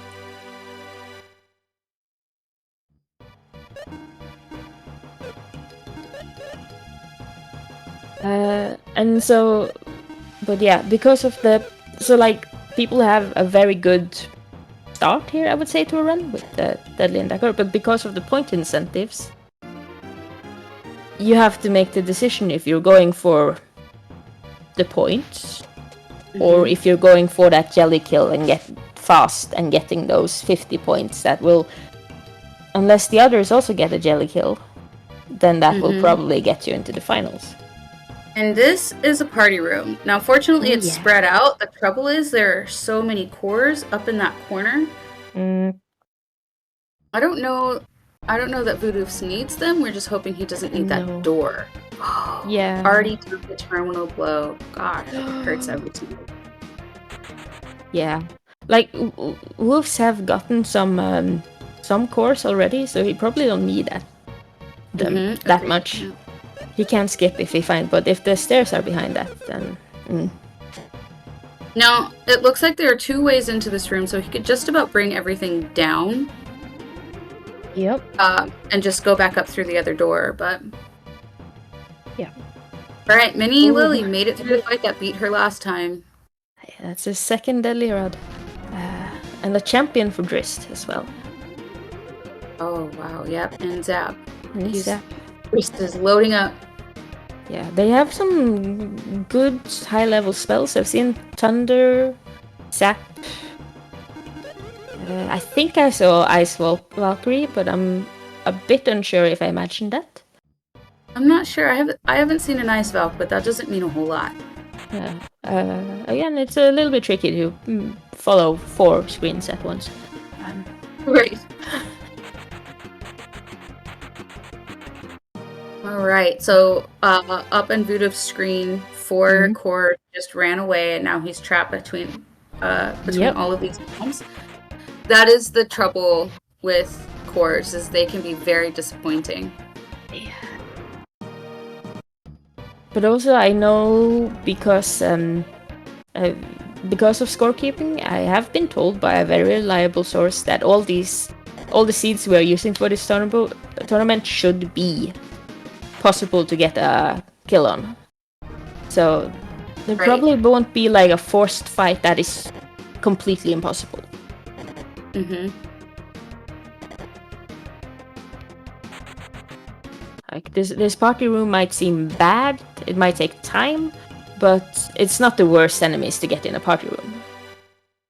B: And so, but yeah, because of people have a very good start here, I would say, to a run with the Deadly and Dagger, but because of the point incentives, you have to make the decision if you're going for the points or if you're going for that jelly kill and fast and getting those 50 points that will, unless the others also get a jelly kill, then that will probably get you into the finals.
C: And this is a party room. Now, fortunately, it's
B: Yeah.
C: spread out. The trouble is there are so many cores up in that corner. I don't know that Voodoo's needs them. We're just hoping he doesn't need that door.
B: Yeah.
C: Already took the terminal blow. Gosh, it hurts every time.
B: Yeah. Like, wolves have gotten some cores already, so he probably don't need them that
C: Agreed.
B: much.
C: Yeah.
B: He can skip if he finds, but if the stairs are behind that, then...
C: Now, it looks like there are 2 ways into this room, so he could just about bring everything down.
B: Yep.
C: And just go back up through the other door, but...
B: Yeah.
C: Alright, Mini Lily made it through the fight that beat her last time.
B: Yeah, that's his second deadly rod. And a champion for Drist as well.
C: Oh, wow, yep, and Zap.
B: Zap.
C: Drist is loading up.
B: Yeah, they have some good high-level spells. I've seen Thunder, Zap. I think I saw Ice Valkyrie, but I'm a bit unsure if I imagined that.
C: I'm not sure. I haven't seen an Ice Valk, but that doesn't mean a whole lot.
B: Again, it's a little bit tricky to follow 4 screens at once.
C: Right. Alright, so up in Voodoo's screen, 4 core just ran away, and now he's trapped between all of these bombs. That is the trouble with cores, is they can be very disappointing.
B: Yeah. But also, I know because of scorekeeping, I have been told by a very reliable source that all the seeds we are using for this tournament should be possible to get a kill on. So there probably won't be like a forced fight that is completely impossible. Like this party room might seem bad, it might take time, but it's not the worst enemies to get in a party room.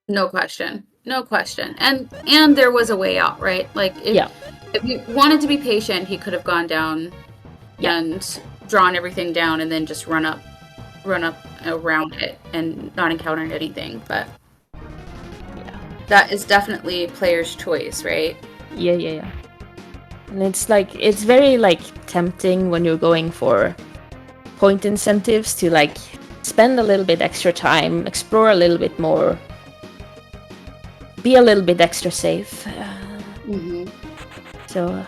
C: No question. No question. And there was a way out, right? Like if you wanted to be patient, he could have gone down and drawn everything down and then just run up around it and not encountered anything, but that is definitely player's choice, right?
B: Yeah. And it's very tempting when you're going for point incentives to spend a little bit extra time, explore a little bit more, be a little bit extra safe. So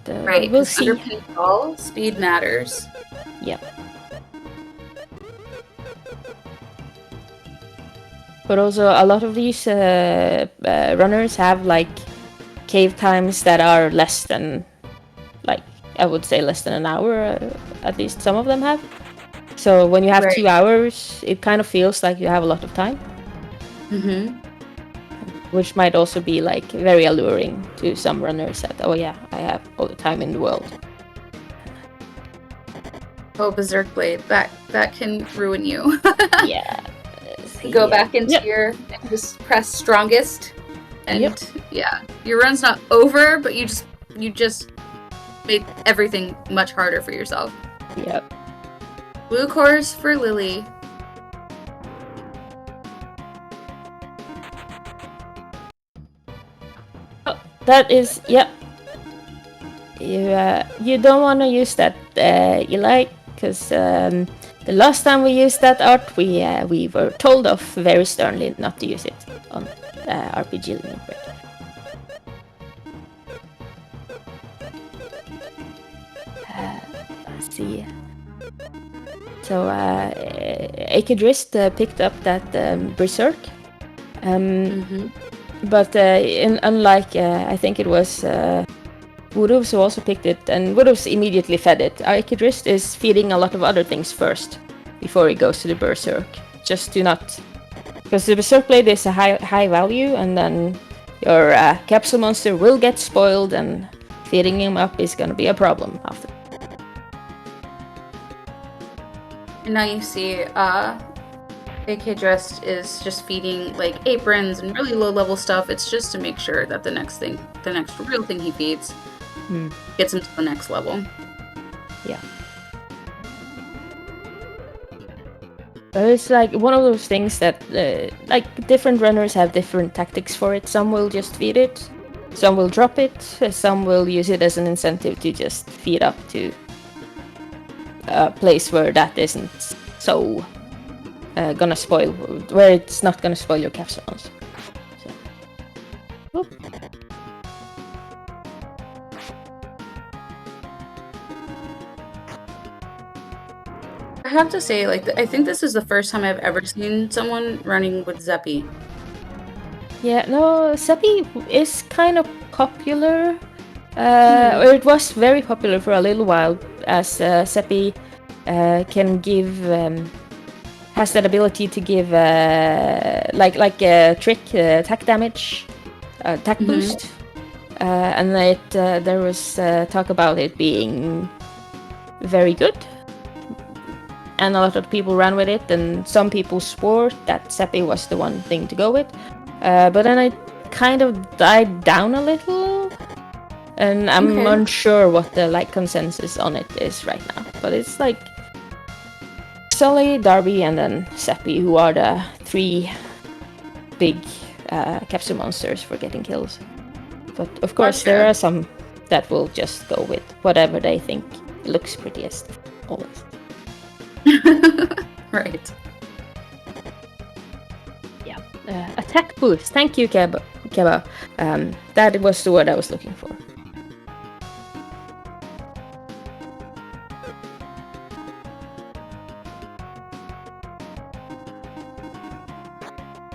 C: right,
B: we'll see.
C: Underpinning all, speed matters.
B: Yep. But also, a lot of these runners have cave times that are less than, I would say less than an hour. At least some of them have. So when you have 2 hours, it kind of feels like you have a lot of time. Which might also be very alluring to some runners that, oh yeah, I have all the time in the world.
C: Oh, Berserk Blade, that can ruin you.
B: Yeah.
C: Go back into your just press strongest, and your run's not over, but you just made everything much harder for yourself.
B: Yep.
C: Blue cores for Lily.
B: Oh, that is you don't want to use that, Eli, because the last time we used that art, we were told off very sternly not to use it on RPG Limit Break. Let's see. So Akedrist picked up that Berserk, but unlike I think it was Woodoos who also picked it, and Woodoos immediately fed it. Akedrist is feeding a lot of other things first before he goes to the Berserk, just to not, because the Berserk Blade is a high value, and then your capsule monster will get spoiled, and feeding him up is gonna be a problem after.
C: And now you see AK Dressed is just feeding like aprons and really low level stuff. It's just to make sure that the next real thing he feeds gets him to the next level.
B: Yeah. But it's like one of those things that like different runners have different tactics for it. Some will just feed it, some will drop it, some will use it as an incentive to just feed up to a place where that isn't so gonna spoil, where it's not gonna spoil your capsules. So.
C: I have to say, like, I think this is the first time I've ever seen someone running with Zeppi.
B: Yeah, no, Zeppi is kind of popular. Or it was very popular for a little while, as Zeppi can give, has that ability to give like a trick attack damage, attack boost, and there was talk about it being very good. And a lot of people ran with it, and some people swore that Zeppi was the one thing to go with. But then it kind of died down a little, and I'm unsure what the like consensus on it is right now. But it's like Sully, Darby, and then Zeppi, who are the three big capsule monsters for getting kills. But of course, there are some that will just go with whatever they think looks prettiest, always.
C: Right.
B: Yeah. Attack boost. Thank you, Keba. That was the word I was looking for.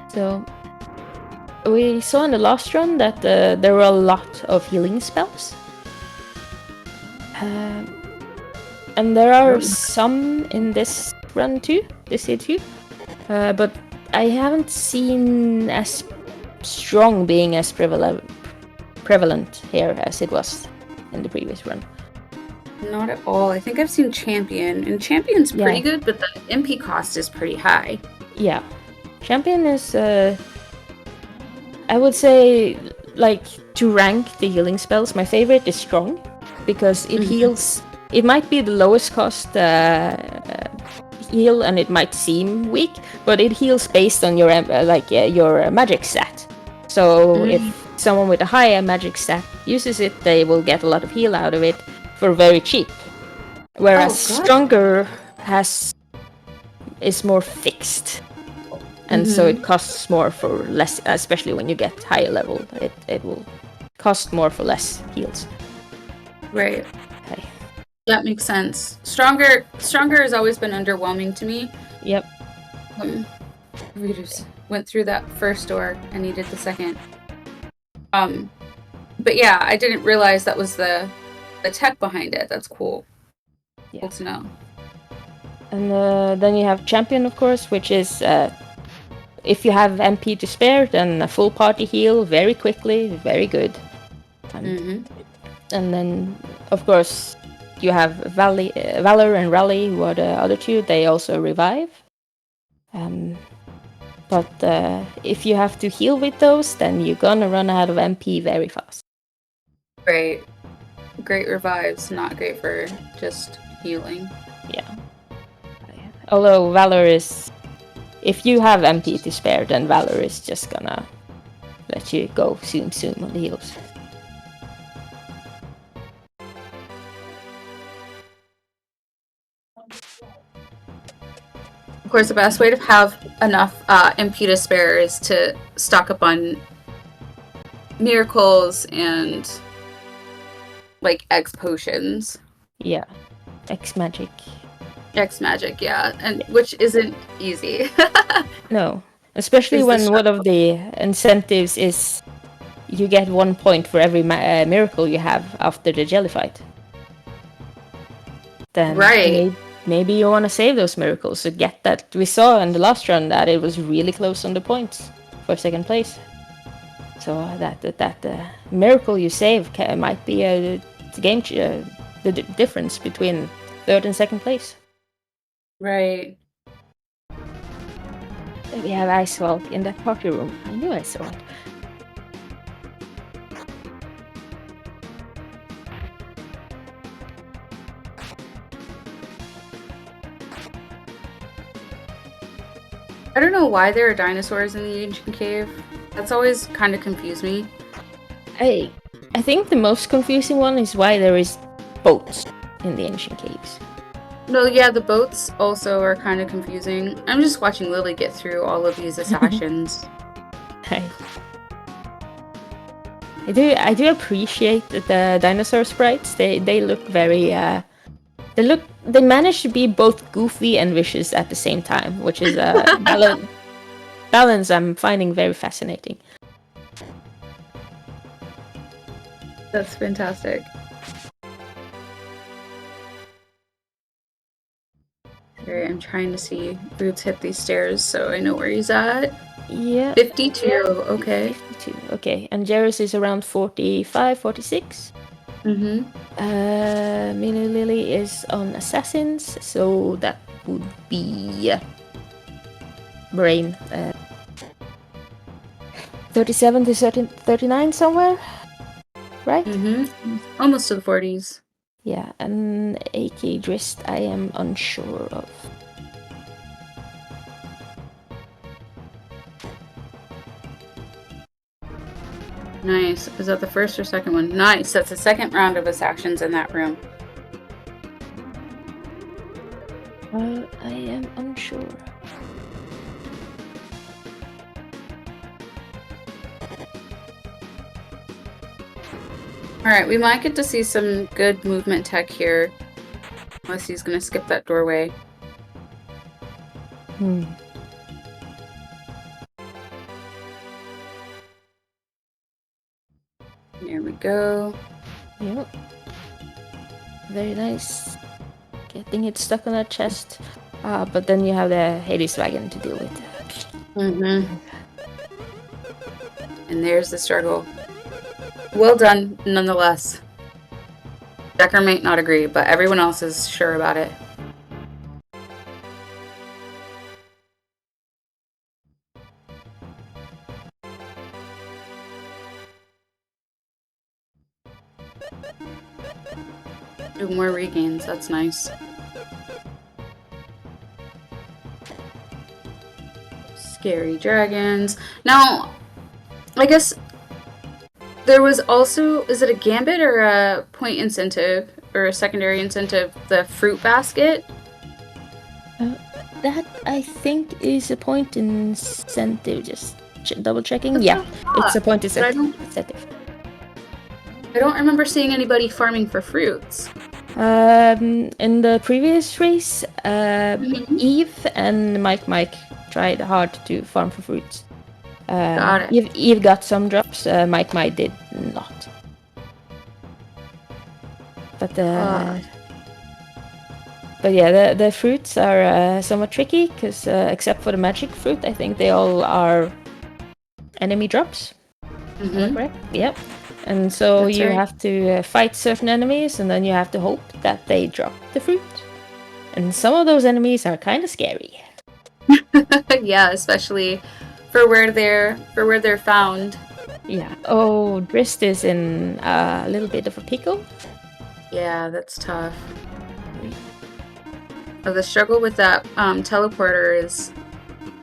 B: So we saw in the last run that there were a lot of healing spells. And there are some in this run too, this year too. But I haven't seen as strong being as prevalent here as it was in the previous run.
C: Not at all. I think I've seen Champion, and Champion's pretty good, but the MP cost is pretty high.
B: Yeah. Champion is, I would say, like, to rank the healing spells, my favorite is Strong, because it heals. It might be the lowest cost heal, and it might seem weak, but it heals based on your your magic stat. So if someone with a higher magic stat uses it, they will get a lot of heal out of it for very cheap. Whereas Stronger is more fixed, and so it costs more for less. Especially when you get higher level, it will cost more for less heals.
C: Right. Okay. That makes sense. Stronger has always been underwhelming to me.
B: Yep.
C: We just went through that first door and needed the second. But yeah, I didn't realize that was the tech behind it. That's cool. Yeah. Cool to know.
B: And then you have Champion, of course, which is if you have MP to spare, then a full party heal very quickly, very good. And then, of course, you have Valor and Rally, who are the other two. They also revive. But if you have to heal with those, then you're gonna run out of MP very fast.
C: Great revives, not great for just healing.
B: Yeah. Although Valor is... If you have MP to spare, then Valor is just gonna let you go soon on the heals.
C: Of course, the best way to have enough MP to spare is to stock up on miracles and like X potions.
B: Yeah, X magic, yeah,
C: and which isn't easy.
B: No, especially when one of the incentives is you get 1 point for every miracle you have after the jelly fight. Then maybe you want to save those miracles to get that. We saw in the last run that it was really close on the points for second place. So that miracle you save might be the difference between third and second place.
C: Right.
B: We have Ice Hulk in that party room. I knew I saw it.
C: I don't know why there are dinosaurs in the ancient cave. That's always kind of confused me.
B: I think the most confusing one is why there is boats in the ancient caves.
C: No, yeah, the boats also are kind of confusing. I'm just watching Lily get through all of these assassins.
B: I do appreciate the dinosaur sprites. They look very they manage to be both goofy and vicious at the same time, which is a balance I'm finding very fascinating.
C: That's fantastic. Sorry, I'm trying to see Boots hit these stairs so I know where he's at.
B: Yeah.
C: 52, okay.
B: 52, okay. And Jairus is around 45, 46.
C: Mm-hmm.
B: Mini Lily is on Assassins, so that would be Brain. 37 to 39 somewhere, right?
C: Mm-hmm. Almost to the 40s.
B: Yeah, and AK Drist I am unsure of.
C: Nice. Is that the first or second one? Nice. That's the second round of assassins in that room.
B: I am unsure.
C: Alright, we might get to see some good movement tech here. Unless he's gonna skip that doorway. There we go.
B: Yep. Very nice. Getting it stuck on her chest. But then you have the Hades wagon to deal with.
C: Mm-hmm. And there's the struggle. Well done, nonetheless. Decker might not agree, but everyone else is sure about it. Do more regains, that's nice. Scary dragons. Now, I guess there was also, is it a gambit or a point incentive or a secondary incentive, the fruit basket?
B: That I think is a point incentive. Just double checking. Yeah, it's a point incentive.
C: I don't remember seeing anybody farming for fruits.
B: In the previous race, Eve and Mike tried hard to farm for fruits.
C: Got it.
B: Eve got some drops. Mike did not. But yeah, the fruits are somewhat tricky because except for the magic fruit, I think they all are enemy drops.
C: Mm-hmm.
B: Correct? Yep. And so
C: That's
B: you
C: right.
B: have to fight certain enemies, and then you have to hope that they drop the fruit. And some of those enemies are kind of scary.
C: Yeah, especially for where they're found.
B: Yeah. Oh, Drist is in a little bit of a pickle.
C: Yeah, that's tough. The struggle with that teleporter is,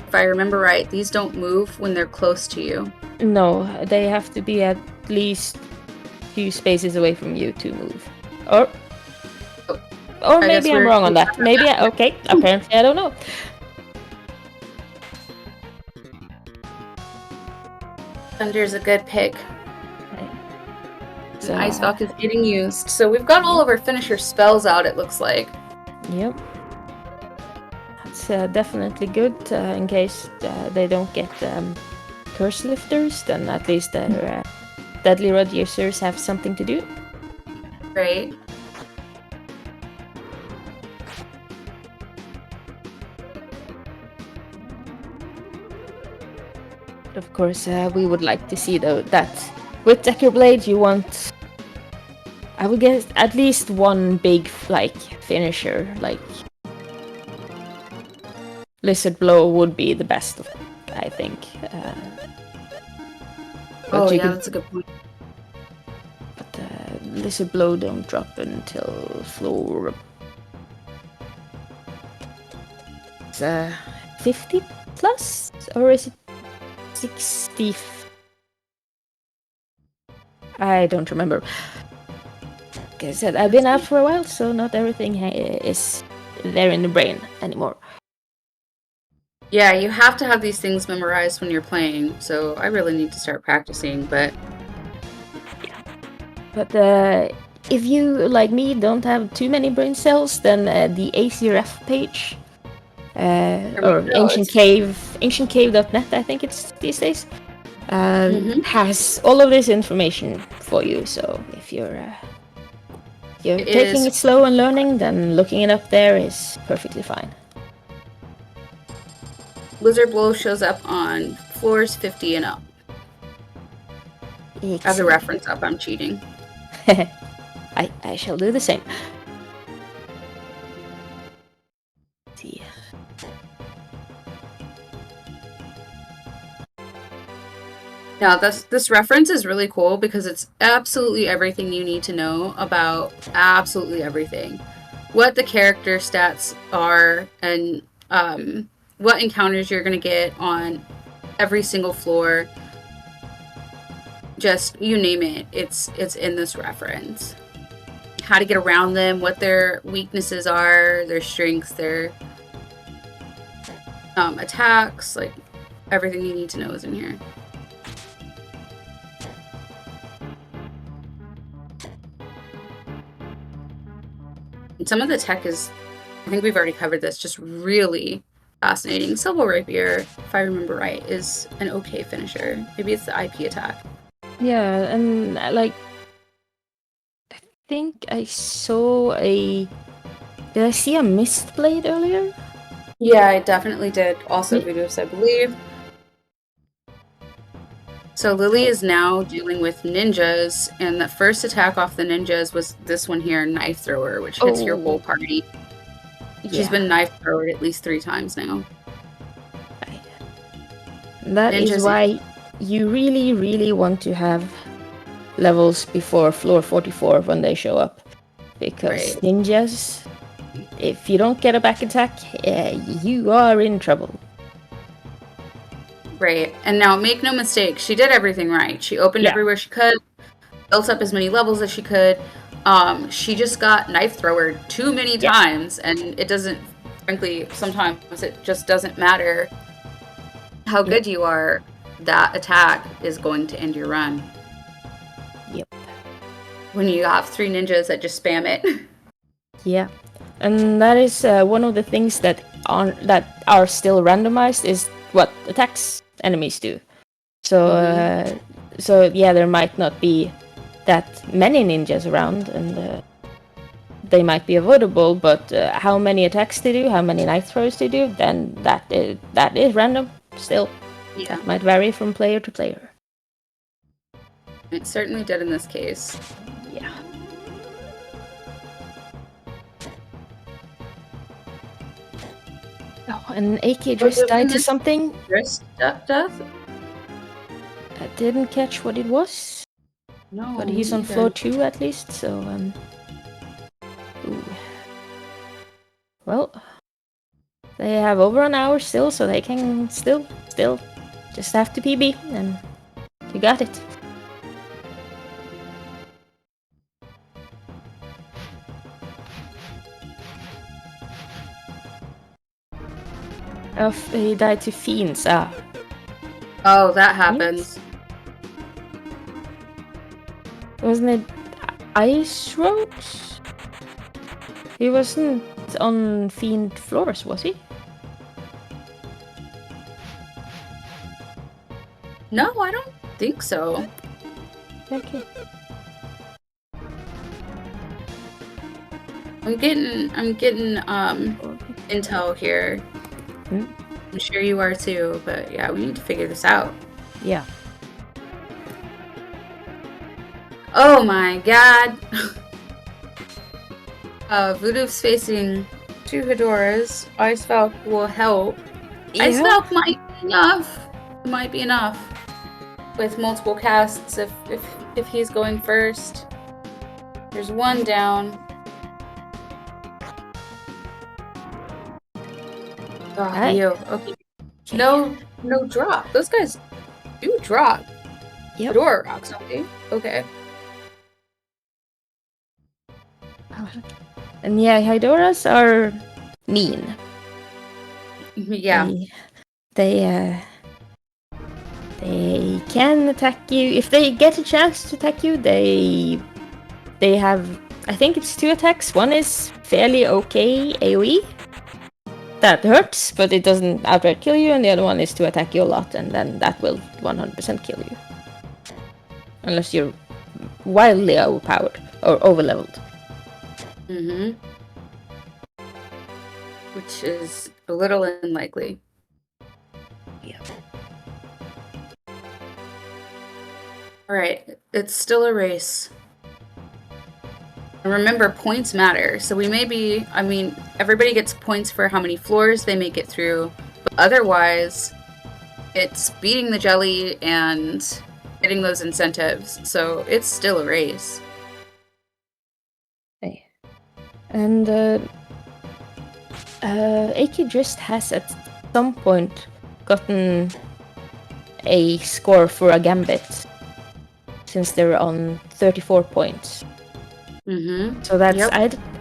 C: if I remember right, these don't move when they're close to you.
B: No, they have to be at least 2 spaces away from you to move. Or maybe I'm wrong on that. Maybe okay. Apparently, I don't know.
C: Thunder's a good pick.
B: So,
C: Ice Valk is getting used. So we've got all of our finisher spells out, it looks like.
B: Yep. That's definitely good in case they don't get curse lifters. Then at least their deadly rod users have something to do.
C: Right.
B: Of course, we would like to see though that with Decker Blade you want, I would guess, at least one big finisher, Lizard Blow would be the best, I think.
C: Oh, yeah,
B: could,
C: that's a good point.
B: but Lizard Blow don't drop until floor 50 plus, or is it 60? I don't remember. Like I said, I've been out for a while, so not everything is there in the brain anymore.
C: Yeah, you have to have these things memorized when you're playing, so I really need to start practicing, but...
B: But if you, like me, don't have too many brain cells, then the ACRF page, or ancientcave.net, I think it's these days, has all of this information for you. So if you're taking it slow and learning, then looking it up there is perfectly fine.
C: Lizard Blow shows up on floors 50 and up. As a reference up, I'm cheating.
B: I shall do the same. Let's see.
C: Now, this reference is really cool because it's absolutely everything you need to know about absolutely everything. What the character stats are and what encounters you're going to get on every single floor. Just, you name it, it's in this reference. How to get around them, what their weaknesses are, their strengths, their attacks, like everything you need to know is in here. And some of the tech is, I think we've already covered this, just really fascinating. Silver Rapier, if I remember right, is an okay finisher. Maybe it's the IP attack.
B: Yeah, and like, I think I saw Did I see a Mist Blade earlier?
C: Yeah, I definitely did. Also, Voodoo's, I believe. So Lily is now dealing with ninjas, and the first attack off the ninjas was this one here, Knife Thrower, which hits your whole party. Yeah. She's been knife throwered at least 3 times now.
B: That ninjas is why you really, really want to have levels before floor 44 when they show up. Because ninjas, if you don't get a back attack, you are in trouble.
C: Right, and now make no mistake, she did everything right. She opened everywhere she could, built up as many levels as she could. She just got knife thrower too many times, and it doesn't, frankly, sometimes it just doesn't matter how good you are. That attack is going to end your run.
B: Yep.
C: When you have 3 ninjas that just spam it.
B: Yeah, and that is one of the things that are still randomized is what attacks enemies do. So, so yeah, there might not be that many ninjas around, and they might be avoidable. But how many attacks they do, how many knife throws they do, then that is random still.
C: Yeah,
B: that might vary from player to player.
C: It certainly did in this case.
B: Yeah. Oh, and AK just died to something.
C: Wrist death?
B: I didn't catch what it was.
C: No.
B: But he's on floor 2 at least, so Ooh. Well, they have over an hour still, so they can still just have to PB, and you got it. Oh, he died to fiends.
C: Oh, that happens.
B: Wasn't it Ice Roads? He wasn't on fiend floors, was he?
C: No, I don't think so.
B: Okay.
C: I'm getting intel here. I'm sure you are too, but yeah, we need to figure this out.
B: Yeah.
C: Oh my god. Voodoo's facing 2 Hedoras. Ice Valk will help. Ice Melt might be enough. It might be enough with multiple casts if he's going first. There's one down. Oh, you. Okay. No drop. Those guys do drop.
B: Yep.
C: Fedora rocks, okay? Okay.
B: And yeah, Hydoras are mean.
C: Yeah.
B: They can attack you. If they get a chance to attack you, they have, I think it's 2 attacks. One is fairly okay AoE. That hurts, but it doesn't outright kill you, and the other one is to attack you a lot, and then that will 100% kill you. Unless you're wildly overpowered or overleveled.
C: Mm-hmm. Which is a little unlikely.
B: Yeah.
C: Alright, it's still a race. And remember, points matter. So we may be, I mean, everybody gets points for how many floors they make it through, but otherwise, it's beating the jelly and getting those incentives. So it's still a race.
B: Okay. And AK Drist has at some point gotten a score for a gambit since they're on 34 points.
C: Mm-hmm.
B: So that's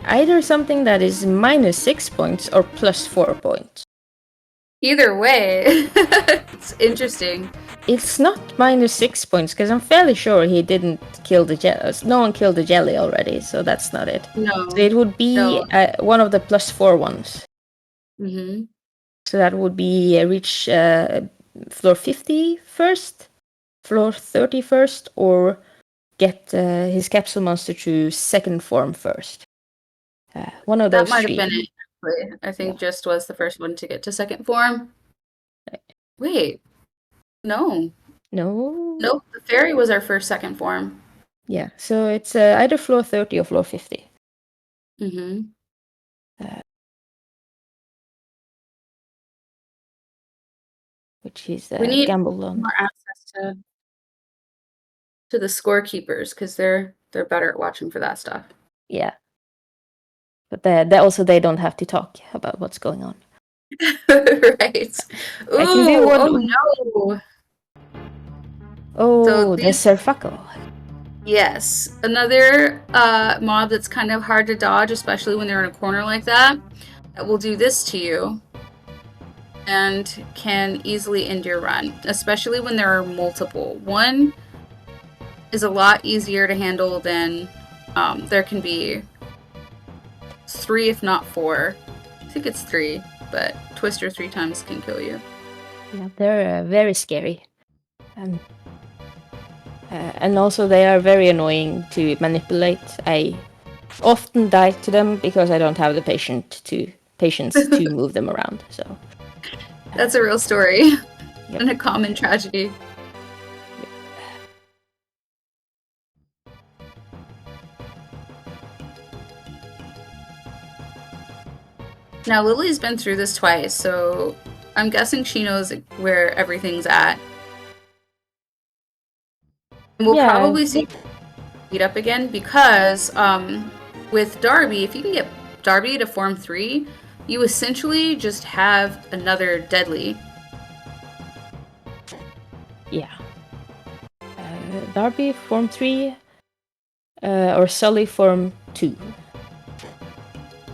B: either something that is -6 points or +4 points.
C: Either way, it's interesting.
B: It's not -6 points because I'm fairly sure he didn't kill the jelly. No one killed the jelly already, so that's not it.
C: No.
B: So it would be one of the +4 ones.
C: Mm-hmm.
B: So that would be reach floor 50 first, floor 30 first, or get his capsule monster to 2nd form first. One of those
C: That might
B: three.
C: have been it, actually. I think Just was the first one to get to 2nd form. Wait. No. Nope, the fairy was our first 2nd form.
B: Yeah, so it's either floor 30 or floor 50.
C: Mm-hmm.
B: Which he's
C: We need
B: gambled on.
C: more access to the scorekeepers because they're better at watching for that stuff.
B: Yeah. But they don't have to talk about what's going on.
C: Right. Ooh,
B: I can do one.
C: Oh no.
B: Oh,
C: So
B: the Serfaco.
C: Yes. Another mob that's kind of hard to dodge, especially when they're in a corner like that will do this to you and can easily end your run, especially when there are multiple. One is a lot easier to handle than there can be 3, if not 4. I think it's 3, but Twister 3 times can kill you.
B: Yeah, they're very scary. And also they are very annoying to manipulate. I often die to them because I don't have the patience to move them around. So
C: that's a real story. Yep. And a common tragedy. Now, Lily's been through this twice, so I'm guessing she knows where everything's at. And we'll probably see beat up again because with Darby, if you can get Darby to form 3, you essentially just have another deadly.
B: Yeah. Darby form 3 or Sully form 2.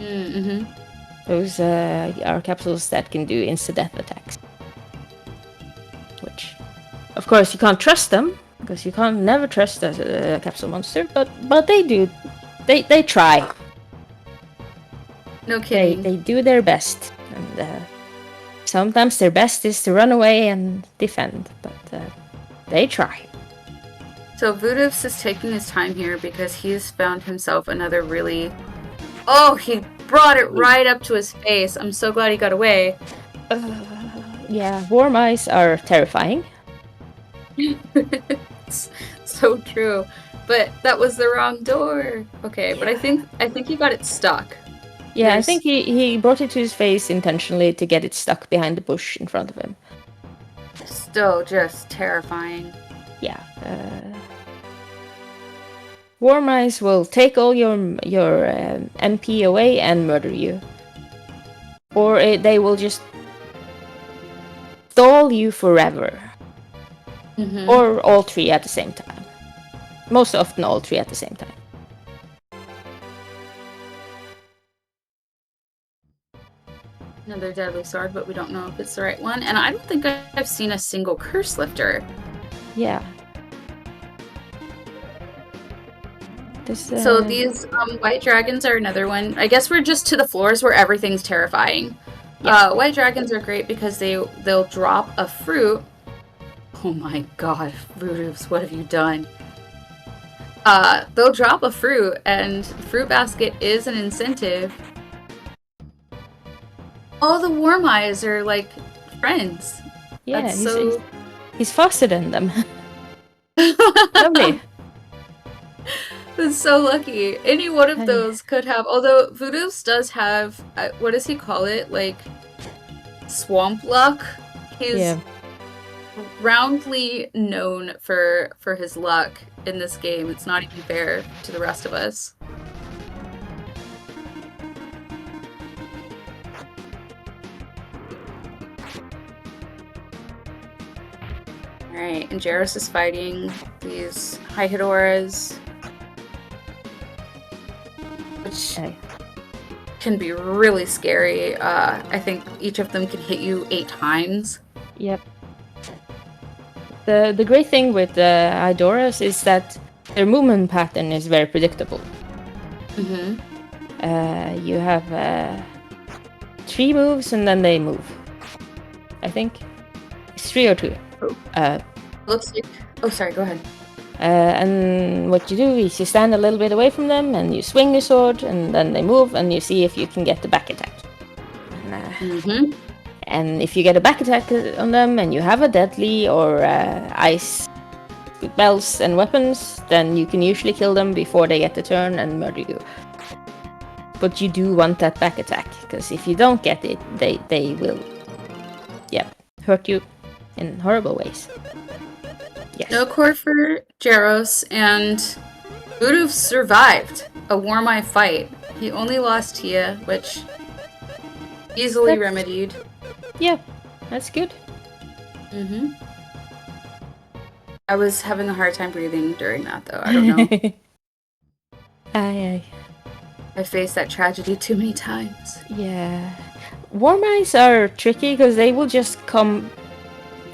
C: Mm-hmm.
B: Those are capsules that can do insta-death attacks. Which, of course, you can't trust them, because you can't never trust a capsule monster, but they do. They try.
C: No kidding.
B: They do their best. And sometimes their best is to run away and defend, but they try.
C: So Vudivs is taking his time here because he's found himself another really... Oh, he brought it right up to his face. I'm so glad he got away.
B: Yeah, warm eyes are terrifying.
C: It's so true. But that was the wrong door. Okay, yeah. But I think he got it stuck.
B: Yeah, I
C: There's-
B: think he brought it to his face intentionally to get it stuck behind the bush in front of him.
C: Still just terrifying.
B: Yeah. Warm Eyes will take all your MP away and murder you. Or they will just stall you forever.
C: Mhm.
B: Or all three at the same time. Most often all three at the same time.
C: Another deadly sword, but we don't know if it's the right one. And I don't think I've seen a single curse lifter.
B: Yeah.
C: So these white dragons are another one. I guess we're just to the floors where everything's terrifying.
B: Yeah.
C: White dragons are great because they'll drop a fruit. Oh my god, Voodoo's, what have you done? They'll drop a fruit, and fruit basket is an incentive. All the Warm Eyes are like friends.
B: Yeah,
C: That's so...
B: he's faster than them. Lovely.
C: That's so lucky. Any one of those could have, although Voodoo's does have, what does he call it? Like, swamp luck? He's roundly known for his luck in this game. It's not even fair to the rest of us. Alright, and Jairus is fighting these high Hidoras, which can be really scary. I think each of them can hit you 8 times.
B: Yep. The great thing with the Hidoras is that their movement pattern is very predictable.
C: Mm-hmm.
B: You have 3 moves and then they move. I think it's 3 or 2.
C: Looks like. Oh, sorry. Go ahead.
B: And what you do is you stand a little bit away from them and you swing your sword, and then they move, and you see if you can get the back attack. And if you get a back attack on them, and you have a deadly or ice spells and weapons, then you can usually kill them before they get the turn and murder you. But you do want that back attack, because if you don't get it, they will, hurt you in horrible ways. Yes.
C: No core for Jaros, and Voodoo survived a Warm Eye fight. He only lost Tia, which easily remedied.
B: Yeah, that's good.
C: Mm-hmm. I was having a hard time breathing during that, though. I don't know.
B: Aye.
C: I faced that tragedy too many times.
B: Yeah. Warm Eyes are tricky because they will just come.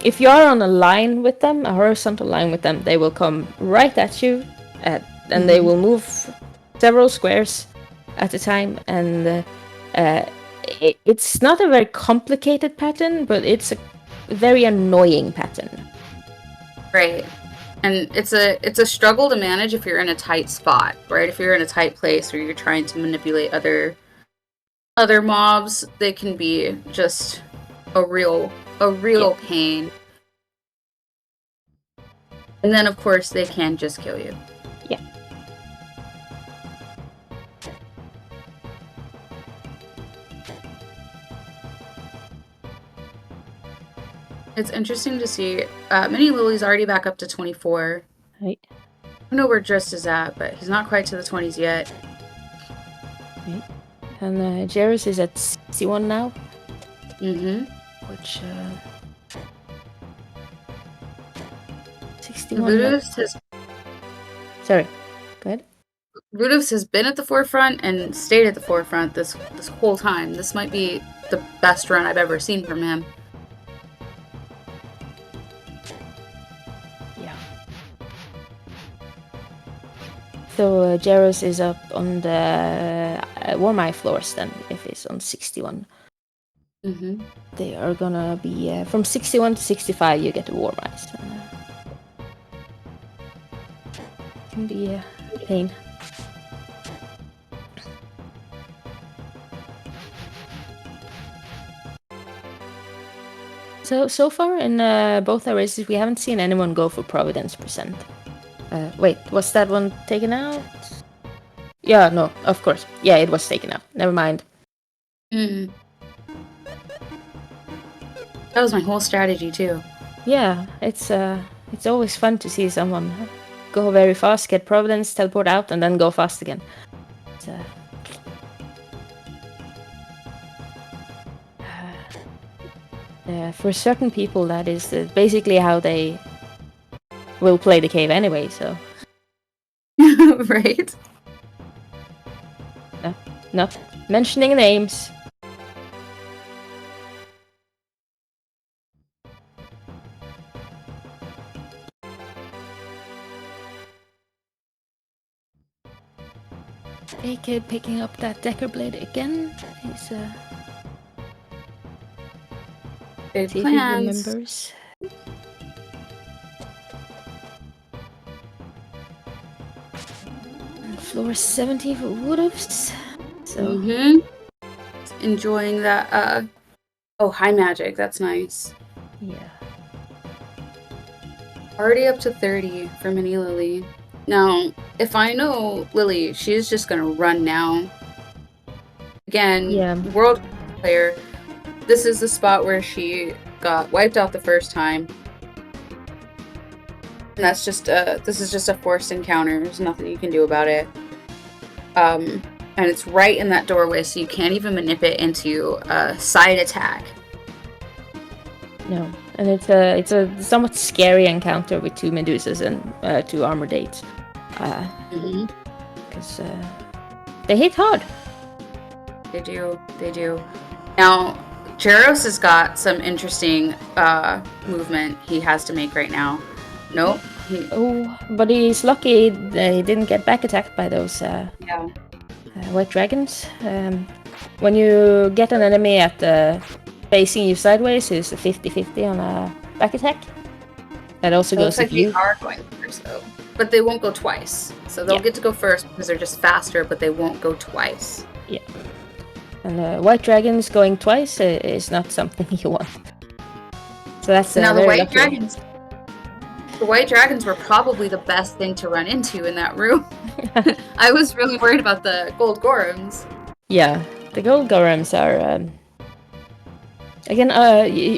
B: If you are on a line with them, a horizontal line with them, they will come right at you, and they will move several squares at a time. And it's not a very complicated pattern, but it's a very annoying pattern.
C: Right. And it's a struggle to manage if you're in a tight spot, right? If you're in a tight place where you're trying to manipulate other mobs, they can be just a real pain. And then of course they can just kill you.
B: Yeah.
C: It's interesting to see Mini Lily's already back up to 24.
B: Right.
C: I don't know where Drist is at, but he's not quite to the 20s yet.
B: Right. And Jairus is at 61 now.
C: Mm-hmm.
B: Which 61. Sorry. Go ahead.
C: Voodoo's has been at the forefront and stayed at the forefront this whole time. This might be the best run I've ever seen from him.
B: Yeah. So Jairus is up on the Warm Eye floors then, if it's on 61.
C: Mm-hmm.
B: They are gonna be from 61 to 65. You get the Warm Eyes. Can be a pain. So far in both our races, we haven't seen anyone go for Providence percent. Wait, was that one taken out? Yeah, no, of course. Yeah, it was taken out. Never mind.
C: Mm. That was my whole strategy too.
B: Yeah, it's always fun to see someone go very fast, get Providence, teleport out, and then go fast again. It's, for certain people, that is basically how they will play the cave anyway. So,
C: Right?
B: not mentioning names. AK picking up that Decker Blade again. He's
C: Big
B: see if he
C: plans.
B: remembers. And floor 70 for Woodovs. So
C: Enjoying that. Oh, high magic. That's nice.
B: yeah.
C: Already up to 30 for Mini Lily. Now, if I know Lily, she's just gonna run now. Again,
B: Yeah.
C: world player. This is the spot where she got wiped out the first time. And that's just this is just a forced encounter. There's nothing you can do about it. And it's right in that doorway, so you can't even manipulate it into a side attack.
B: No, and it's a somewhat scary encounter with 2 Medusas and 2 Armored Eights. Because they hit hard.
C: They do. Now, Jaros has got some interesting movement he has to make right now. Nope.
B: But he's lucky that he didn't get back attacked by those white dragons. When you get an enemy at facing you sideways, it's a 50-50 on a back attack. That also goes
C: like
B: if you
C: are going first, though. But they won't go twice. So they'll get to go first because they're just faster, but they won't go twice.
B: Yeah. And white dragons going twice is not something you want. So that's
C: now the
B: very
C: white
B: lucky.
C: dragons. The white dragons were probably the best thing to run into in that room. I was really worried about the gold gorems.
B: Yeah, the gold gorems are again.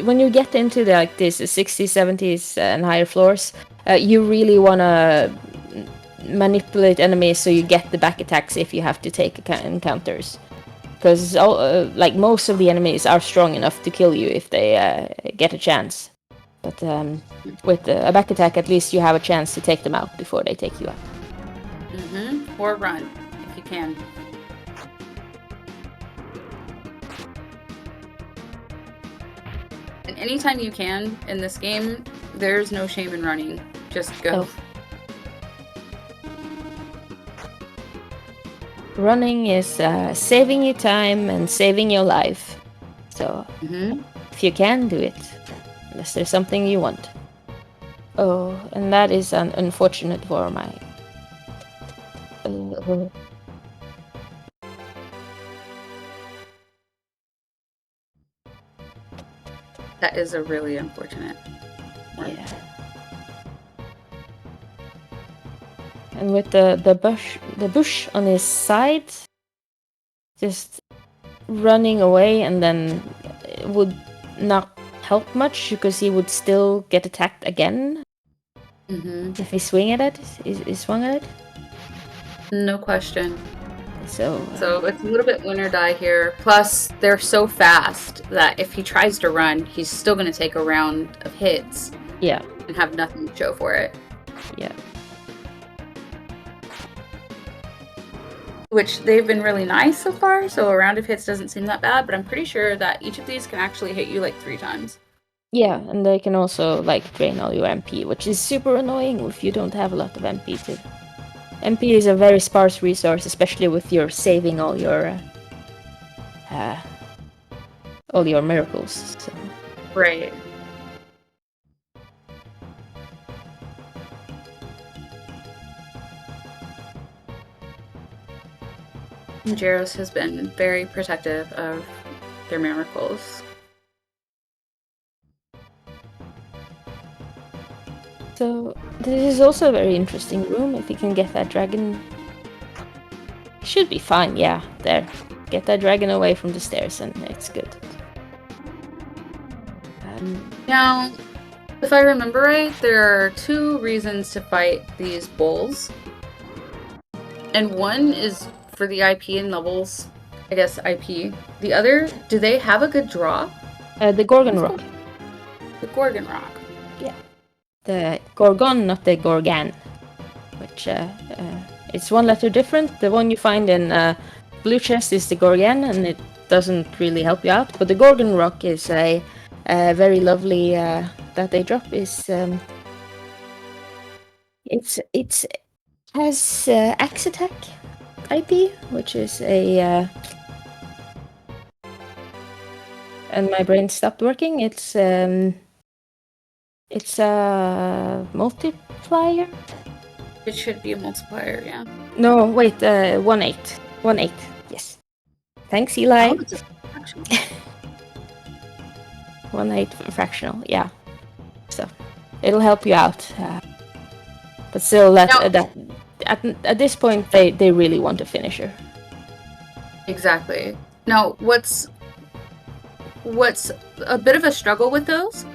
B: When you get into like this 60s, 70s, and higher floors, you really wanna manipulate enemies so you get the back attacks if you have to take encounters. Because like most of the enemies are strong enough to kill you if they get a chance. But with a back attack, at least you have a chance to take them out before they take you out.
C: Or run, if you can. And anytime you can in this game, there's no shame in running. Just go.
B: Running is saving you time and saving your life. So if you can, do it. Unless there's something you want. Oh, and that is unfortunate for my...
C: That is a really unfortunate one.
B: Yeah. And with the bush on his side, just running away, and then it would not help much because he would still get attacked again if he swung at it. He swung at it.
C: No question.
B: So
C: it's a little bit win or die here. Plus, they're so fast that if he tries to run, he's still going to take a round of hits.
B: Yeah.
C: And have nothing to show for it.
B: Yeah.
C: Which they've been really nice so far, so a round of hits doesn't seem that bad, but I'm pretty sure that each of these can actually hit you like 3 times.
B: Yeah, and they can also like drain all your MP, which is super annoying if you don't have a lot of MP too. MP is a very sparse resource, especially with your saving all your miracles. So.
C: Right. Jaros has been very protective of their miracles.
B: So this is also a very interesting room. If you can get that dragon, it should be fine. Yeah, there. get that dragon away from the stairs, and it's good.
C: Now, if I remember right, there are 2 reasons to fight these bulls. And one is for the IP and levels, I guess IP. The other, do they have a good draw?
B: The Gorgon Rock.
C: The Gorgon Rock.
B: Yeah. The Gorgon, not the Gorgan. Which, it's one letter different. The one you find in Blue Chest is the Gorgan, and it doesn't really help you out. But the Gorgon Rock is a very lovely, that they drop is, it's has Axe Attack IP, which is a and my brain stopped working. It's a multiplier.
C: It should be a multiplier, yeah.
B: No, wait, 1/8. 1/8, yes. Thanks, Eli.
C: Oh, it's a fraction.
B: 1/8 fractional, yeah. So it'll help you out. But still, at this point, they really want a finisher.
C: Exactly. Now, what's a bit of a struggle with those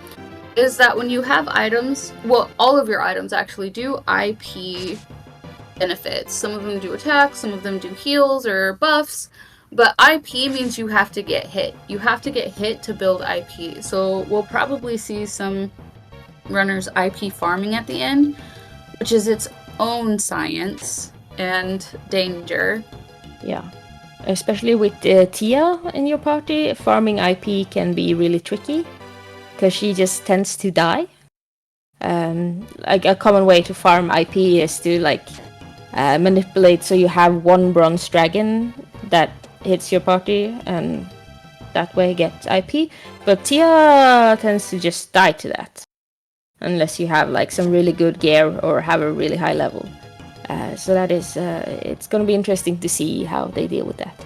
C: is that when you have items, well, all of your items actually do IP benefits. Some of them do attacks, some of them do heals or buffs, but IP means you have to get hit. You have to get hit to build IP. So we'll probably see some runners IP farming at the end, which is its own science and danger.
B: Yeah. Especially with Tia in your party, farming IP can be really tricky because she just tends to die. Like a common way to farm IP is to manipulate so you have one bronze dragon that hits your party and that way gets IP. But Tia tends to just die to that unless you have like some really good gear or have a really high level. So that is, it's going to be interesting to see how they deal with that.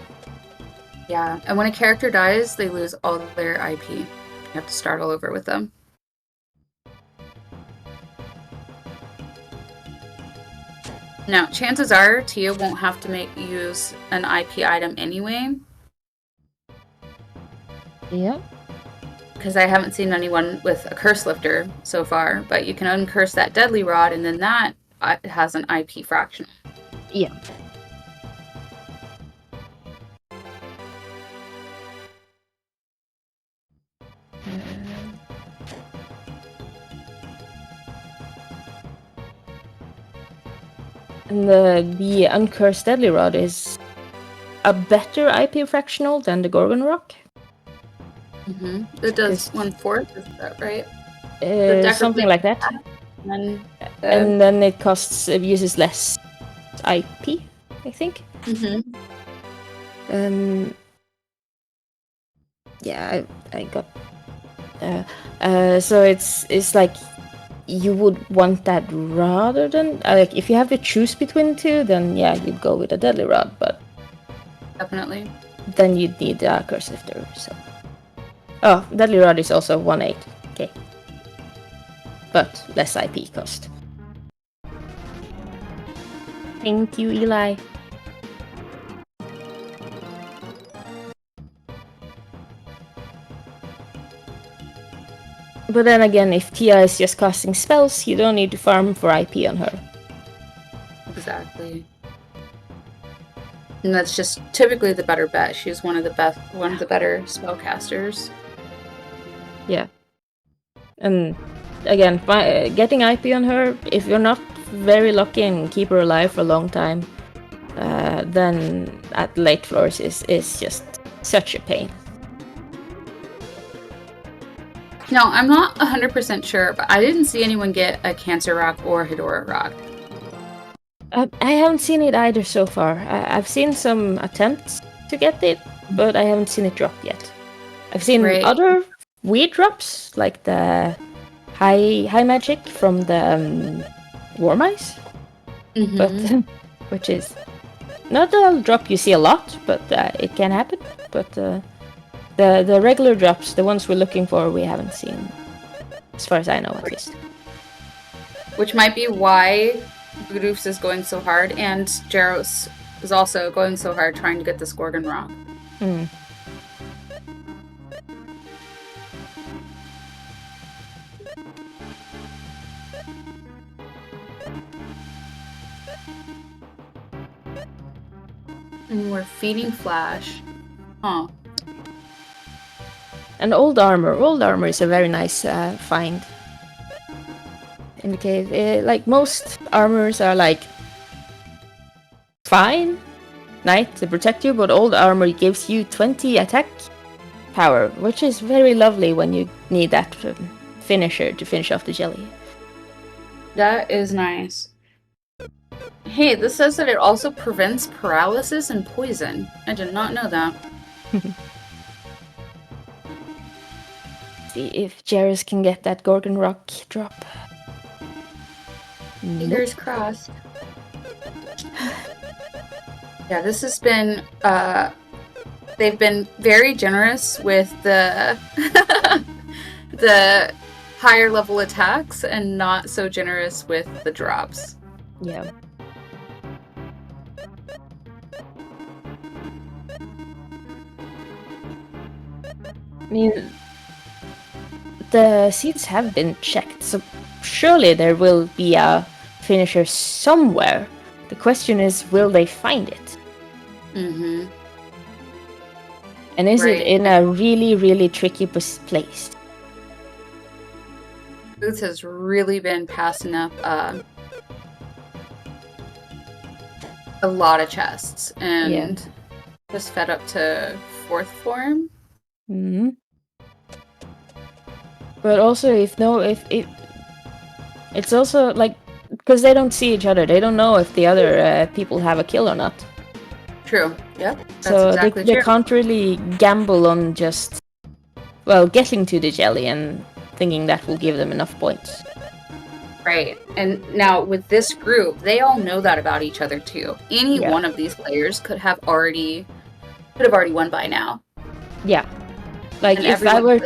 C: Yeah, and when a character dies, they lose all their IP. You have to start all over with them. Now, chances are Tia won't have to use an IP item anyway.
B: Yeah.
C: Because I haven't seen anyone with a curse lifter so far, but you can uncurse that deadly rod, and then that has an IP fraction.
B: Yeah. And the uncursed deadly rod is a better IP fractional than the Gorgon Rock.
C: Mm-hmm. It does 1/4, is that right?
B: Something like that. And then it uses less IP, I think.
C: Mm-hmm.
B: Yeah, I got. So it's like you would want that rather than like if you have to choose between the two, then yeah, you'd go with a deadly rod, but
C: definitely.
B: Then you'd need a curse lifter. So, oh, deadly rod is also 1/8. Okay, but less IP cost. Thank you, Eli. But then again, if Tia is just casting spells, you don't need to farm for IP on her.
C: Exactly. And that's just typically the better bet. She's one of the better spellcasters.
B: Yeah. And again, getting IP on her, if you're not very lucky and keep her alive for a long time, then at late floors is just such a pain.
C: No, I'm not 100% sure, but I didn't see anyone get a Cancer Rock or Hedora Rock.
B: I haven't seen it either so far. I've seen some attempts to get it, but I haven't seen it drop yet. I've seen other weird drops, like the high magic from the War Mice, but which is not a drop you see a lot, but it can happen. But the regular drops, the ones we're looking for, we haven't seen, as far as I know, at least.
C: Which might be why Voodoo's is going so hard, and Jaros is also going so hard trying to get this Gorgon Rock.
B: Mm.
C: And we're feeding Flash. Huh.
B: And old armor. Old armor is a very nice find in the cave. Like most armors are like fine, knight to protect you, but old armor gives you 20 attack power, which is very lovely when you need that finisher to finish off the jelly.
C: That is nice. Hey, this says that it also prevents paralysis and poison. I did not know that.
B: See if Jairus can get that Gorgon Rock drop.
C: Fingers crossed. Yeah, this has been, they've been very generous with the, the higher level attacks and not so generous with the drops.
B: Yeah. I mean, the seeds have been checked, so surely there will be a finisher somewhere. The question is, will they find it?
C: Mm-hmm.
B: And is
C: Right.
B: it in a really, really tricky place?
C: Boots has really been passing up a lot of chests and just fed up to 4th form.
B: Mm-hmm. But also, if it's also like, because they don't see each other, they don't know if the other people have a kill or not.
C: True. Yep. That's
B: So
C: exactly
B: they
C: true.
B: can't really gamble on just, well, getting to the jelly and thinking that will give them enough points.
C: Right. And now with this group, they all know that about each other too. Any one of these players could have already won by now.
B: Yeah. Like
C: And
B: if I were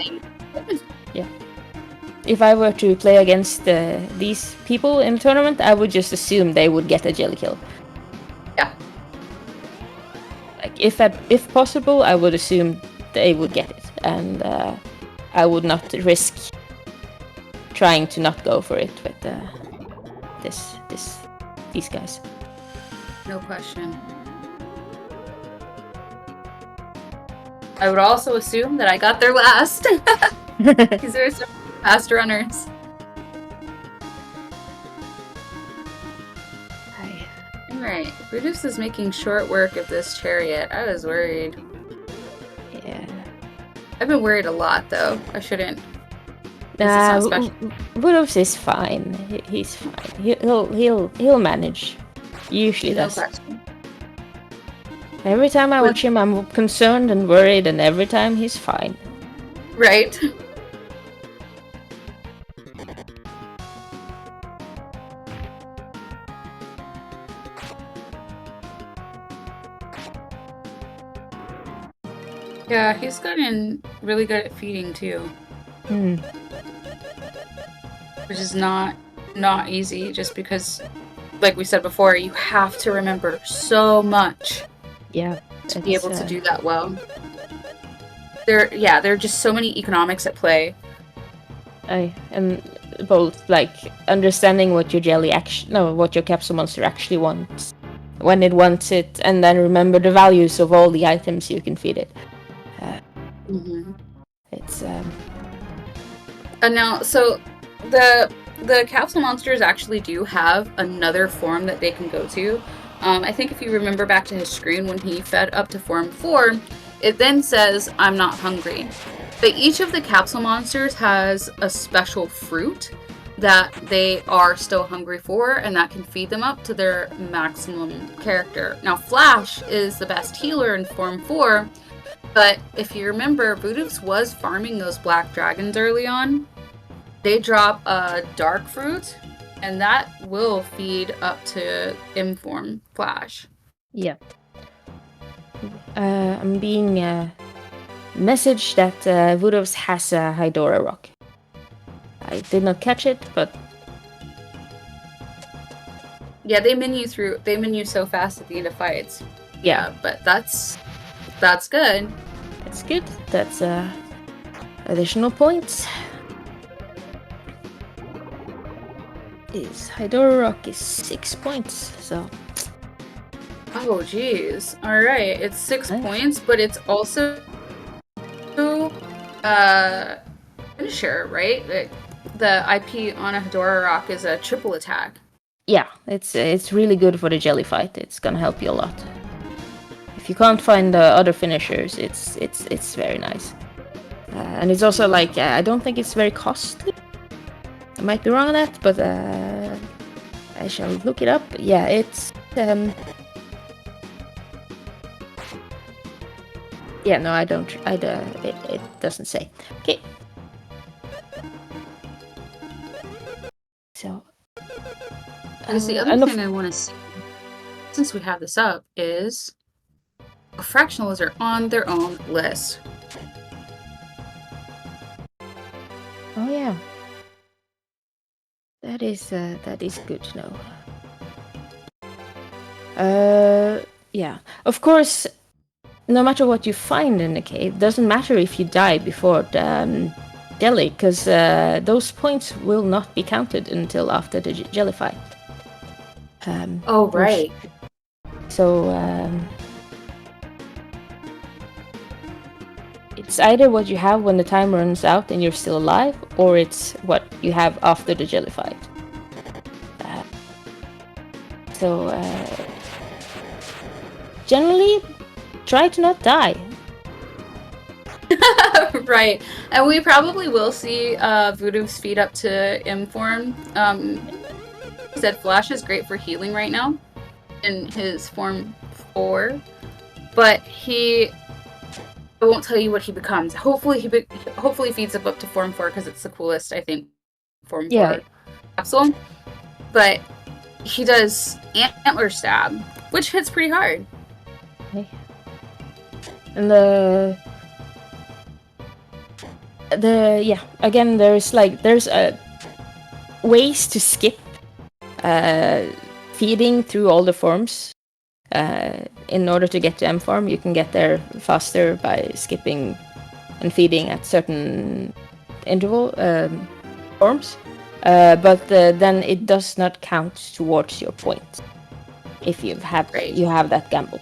B: if I were to play against these people in the tournament, I would just assume they would get a jelly kill.
C: Yeah.
B: Like if possible, I would assume they would get it, and I would not risk trying to not go for it with these guys.
C: No question. I would also assume that I got there last. Because there are some fast runners. Alright, Brutus is making short work of this chariot. I was worried.
B: Yeah.
C: I've been worried a lot, though. I shouldn't.
B: Nah, Rudolph is fine. He's fine. He'll manage. He usually does.
C: Question.
B: Every time I watch him, I'm concerned and worried, and every time he's fine.
C: Right. Yeah, he's gotten really good at feeding too. Which is not easy, just because, like we said before, you have to remember so much.
B: Yeah.
C: To be able to do that well. There are just so many economics at play.
B: And both like understanding what your what your capsule monster actually wants when it wants it, and then remember the values of all the items you can feed it. It's
C: And now, so the capsule monsters actually do have another form that they can go to. I think if you remember back to his screen when he fed up to form 4, it then says, "I'm not hungry." But each of the capsule monsters has a special fruit that they are still hungry for, and that can feed them up to their maximum character. Now, Flash is the best healer in form 4, but if you remember, Voodoo's was farming those black dragons early on. They drop a dark fruit, and that will feed up to M form Flash.
B: Yeah. I'm being messaged that Voodoo's has a Hydora Rock. I did not catch it, but
C: yeah, they menu so fast at the end of fights. Yeah, but that's That's good.
B: That's good. That's additional points. Hydora Rock is 6 points, so...
C: Oh, geez. All right, it's 6
B: Nice.
C: points, but it's also finisher, right? The IP on a Hedora Rock is a triple attack.
B: Yeah, it's really good for the jelly fight. It's gonna help you a lot. If you can't find the other finishers, it's very nice. And it's also like I don't think it's very costly. I might be wrong on that, but I shall look it up. Yeah, it's yeah, no, I don't. It doesn't say. Okay. So.
C: Because the other thing I want to see, since we have this up, is fractionals are on their own list.
B: Oh yeah. That is good to know. Yeah. Of course, no matter what you find in the cave, doesn't matter if you die before the jelly, because those points will not be counted until after the jelly fight.
C: Oh, right.
B: So it's either what you have when the time runs out and you're still alive, or it's what you have after the jelly fight. So generally, try to not die.
C: Right. And we probably will see Voodoo speed up to M form. He said Flash is great for healing right now in his form 4, but I won't tell you what he becomes. Hopefully hopefully feeds up to form 4 because it's the coolest, I think, form 4 capsule. But he does antler stab, which hits pretty hard.
B: Okay. And the again, there's ways to skip feeding through all the forms. In order to get to M form, you can get there faster by skipping and feeding at certain interval forms. But then it does not count towards your point if you have that gamble.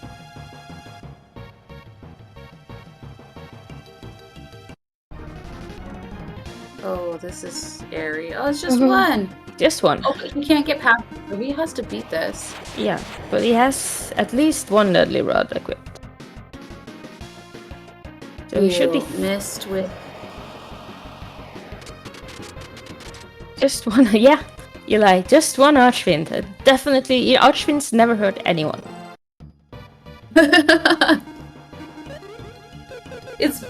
C: Oh, this is scary. Oh, it's just one.
B: Just one.
C: Oh, he can't get past it, so he has to beat this.
B: Yeah, but he has at least one deadly rod equipped. So he should be
C: missed with
B: just one. Yeah, you like just one Archfiend. Definitely, Archfiends never hurt anyone.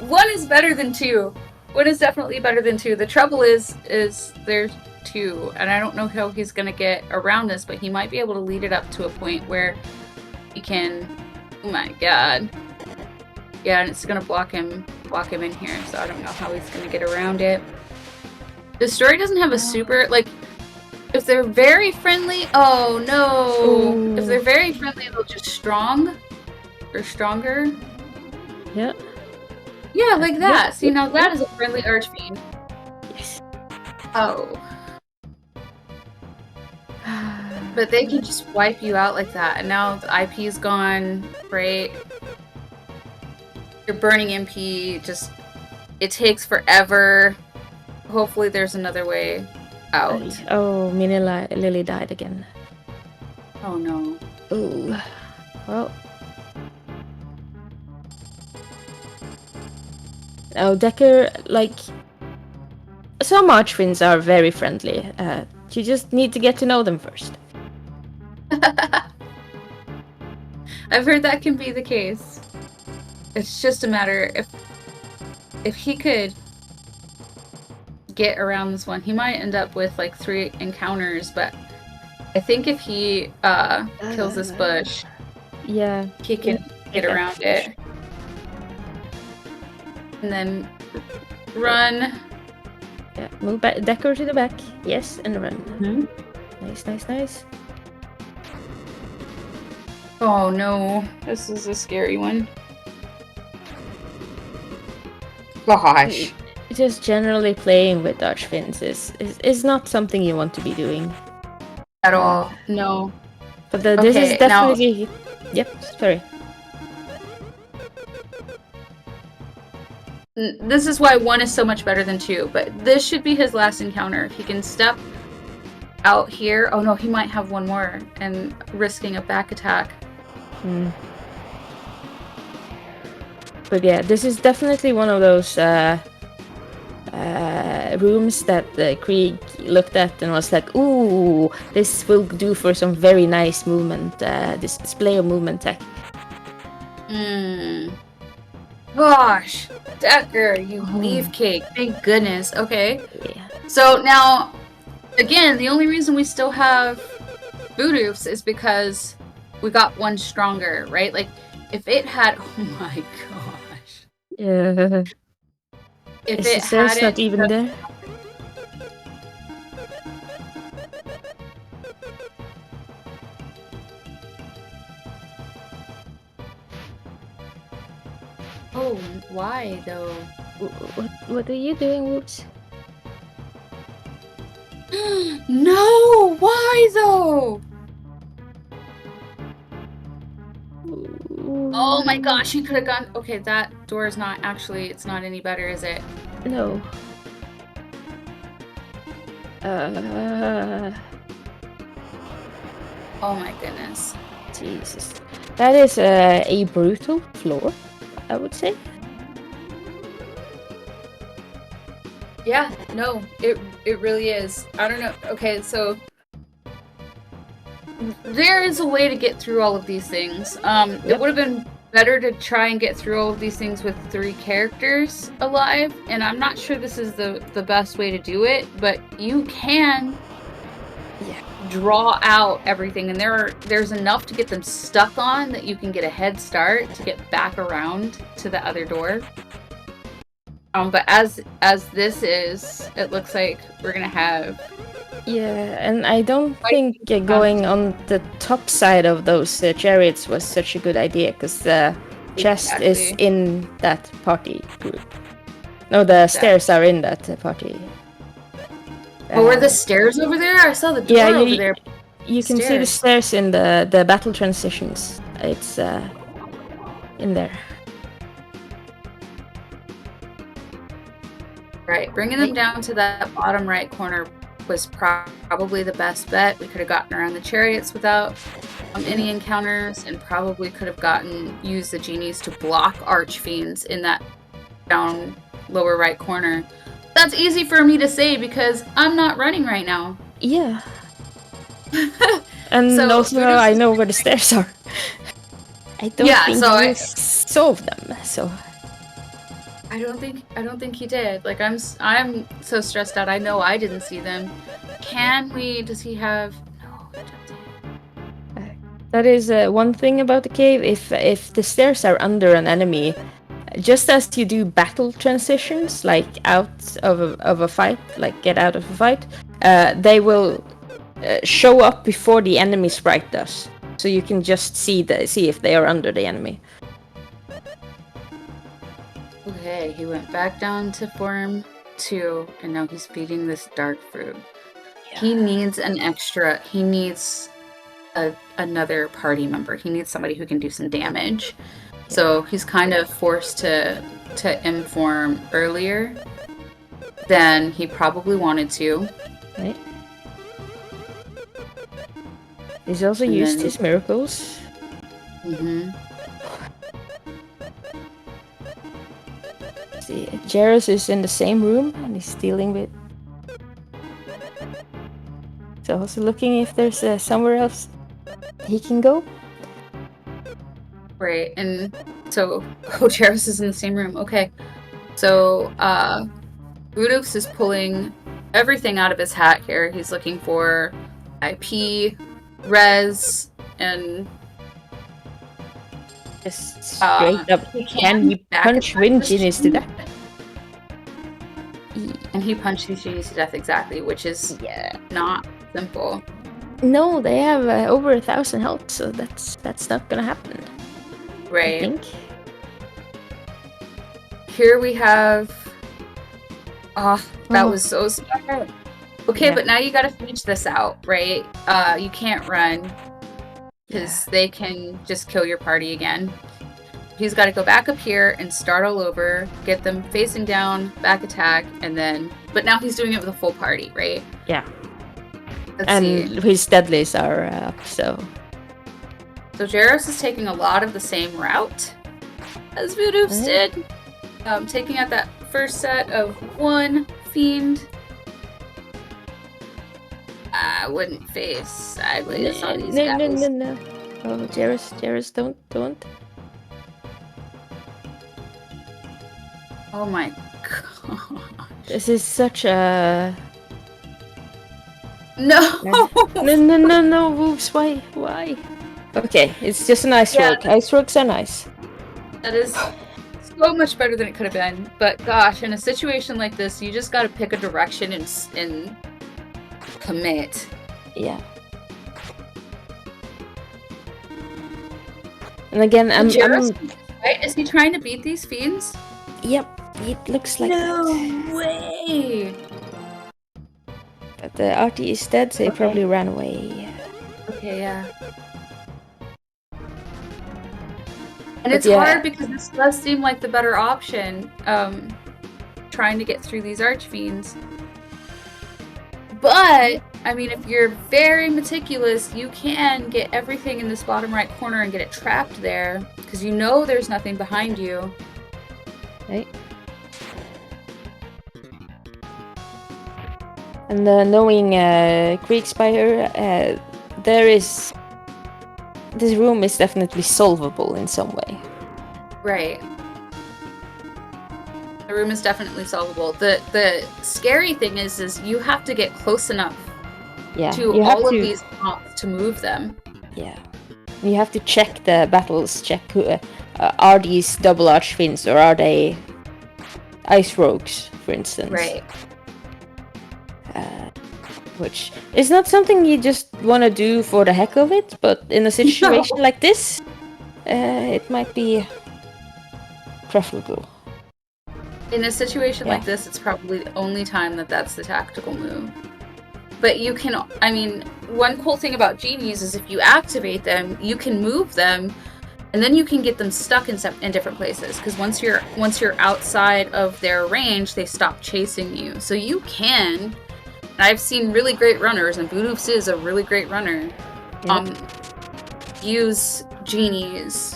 C: One is better than 2. One is definitely better than 2. The trouble is there's 2, and I don't know how he's gonna get around this, but he might be able to lead it up to a point where he can. Oh my god! Yeah, and it's gonna block him in here, so I don't know how he's gonna get around it. The story doesn't have a super if they're very friendly. Oh no! Ooh. If they're very friendly, they'll just stronger.
B: Yeah.
C: Yeah, like that. See, now that is a friendly Archfiend.
B: Yes.
C: Oh. But they can just wipe you out like that. And now the IP's gone. Great. You're burning MP. It takes forever. Hopefully there's another way out.
B: Oh, Mini Lily died again.
C: Oh no.
B: Ooh. Well. Oh, Decker, some Archfiends are very friendly. You just need to get to know them first.
C: I've heard that can be the case. It's just a matter if he could get around this one, he might end up with 3 encounters, but I think if he kills this bush,
B: yeah,
C: he can get around it. And then run.
B: Yeah, move back, Decker to the back. Yes, and run.
C: Mm-hmm.
B: Nice.
C: Oh no, this is a scary one. Gosh.
B: Just generally playing with Archfins is not something you want to be doing.
C: At all. No.
B: But this is
C: Okay, now-
B: definitely... Yep, sorry.
C: This is why 1 is so much better than 2, but this should be his last encounter. If he can step out here... Oh no, he might have one more and risking a back attack.
B: But yeah, this is definitely one of those rooms that Krieg looked at and was like, ooh, this will do for some very nice movement, this display of movement tech.
C: Gosh, Decker, you beefcake. Thank goodness. Okay.
B: Yeah.
C: So now, again, the only reason we still have Boodoofs is because we got 1 stronger, right? Like, if it had... Oh my gosh.
B: Yeah.
C: If
B: Is
C: it
B: the stairs
C: hadn't...
B: not even there?
C: Oh, why though?
B: What are you doing, Whoops?
C: No! Why though? Oh my gosh, he could have gone... Okay, that door is not actually... It's not any better, is it?
B: No.
C: Oh my goodness.
B: Jesus. That is a brutal floor, I would say.
C: Yeah, no, it really is. I don't know. Okay, so there is a way to get through all of these things. It would have been better to try and get through all of these things with 3 characters alive, and I'm not sure this is the best way to do it, but you can draw out everything, and there's enough to get them stuck on that you can get a head start to get back around to the other door. But as this is, it looks like we're gonna have...
B: Yeah, and I don't think going on the top side of those chariots was such a good idea, because the chest is in that party group. No, the stairs are in that party.
C: Oh, were the stairs over there? I saw the door over there.
B: You can see the stairs in the battle transitions. It's in there.
C: Right, bringing them down to that bottom right corner was probably the best bet. We could have gotten around the chariots without any encounters, and probably could have used the genies to block archfiends in that down lower right corner. That's easy for me to say because I'm not running right now.
B: Yeah. And so, also I know where the stairs are. I don't think I solved them, so...
C: I don't think he did. Like, I'm so stressed out. I know I didn't see them. Does he have... No, I don't think.
B: That is one thing about the cave. If the stairs are under an enemy, just as you do battle transitions, like out of a fight, like get out of a fight, they will show up before the enemy sprite does. So you can just see if they are under the enemy.
C: Okay, he went back down to form 2, and now he's feeding this dark fruit. Yeah. He needs he needs another party member. He needs somebody who can do some damage. Yeah. So he's kind of forced to inform earlier than he probably wanted to.
B: Right. He's also used his miracles.
C: Mm-hmm.
B: See, Jairus is in the same room and he's dealing with... So also looking if there's somewhere else he can go.
C: Right, and so Jairus is in the same room. Okay, so Budoofs is pulling everything out of his hat here. He's looking for IP, res, and...
B: Just straight up, can he punch wind genies to death?
C: And he punched these genies to death, exactly, which is not simple.
B: No, they have over 1,000 health, so that's not gonna happen.
C: Right.
B: I think.
C: here we have... Oh, that was so smart. Okay,
B: Yeah.
C: but now you gotta finish this out, right? You can't run, because they can just kill your party again. He's got to go back up here and start all over, get them facing down, back attack, and then... But now he's doing it with a full party, right?
B: Yeah.
C: Let's see.
B: His deadlies are up, so...
C: So Jaros is taking a lot of the same route as Voodoo's did. Taking out that first set of 1 Fiend. I wouldn't face sideways on these guys.
B: No. Oh, Jaros, don't.
C: Oh my god.
B: This is such a...
C: No!
B: No, Wolves, why? Okay, it's just an ice rogue. Ice rogues are nice.
C: That is so much better than it could have been. But gosh, in a situation like this, you just gotta pick a direction and commit.
B: Yeah. And again, I'm
C: right? Is he trying to beat these fiends?
B: Yep, it looks like
C: No
B: that.
C: way!
B: But the Artie is dead, so he probably ran away.
C: Okay, yeah. And it's hard because this does seem like the better option, trying to get through these archfiends. But, I mean, if you're very meticulous, you can get everything in this bottom right corner and get it trapped there, because you know there's nothing behind you.
B: Right. And knowing Kriegspire, this room is definitely solvable in some way.
C: Right. The room is definitely solvable. The scary thing is you have to get close enough to all of these mobs to move them.
B: Yeah. You have to check the battles, check who, are these double archfiends or are they ice rogues, for instance.
C: Right.
B: Which is not something you just want to do for the heck of it, but in a situation like this, it might be preferable.
C: In a situation like this, it's probably the only time that's the tactical move. But you can, I mean, one cool thing about genies is if you activate them, you can move them, and then you can get them stuck in different places. Because once you're outside of their range, they stop chasing you. So you can. I've seen really great runners, and Voodoo's is a really great runner. Use genies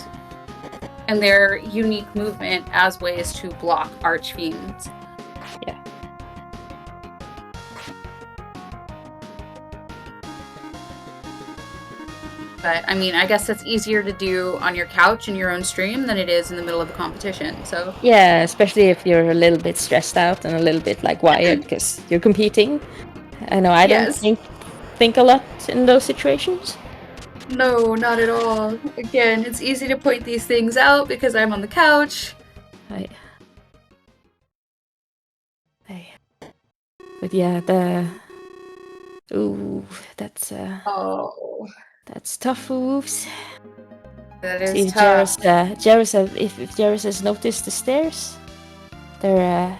C: and their unique movement as ways to block archfiends.
B: Yeah.
C: But, I mean, I guess that's easier to do on your couch in your own stream than it is in the middle of a competition, so...
B: Yeah, especially if you're a little bit stressed out and a little bit, like, wired, because you're competing. I know I don't think a lot in those situations.
C: No, not at all. Again, it's easy to point these things out because I'm on the couch.
B: But yeah, ooh, that's that's tough for Wolves.
C: That is
B: See,
C: tough.
B: If Jaros has noticed the stairs, they're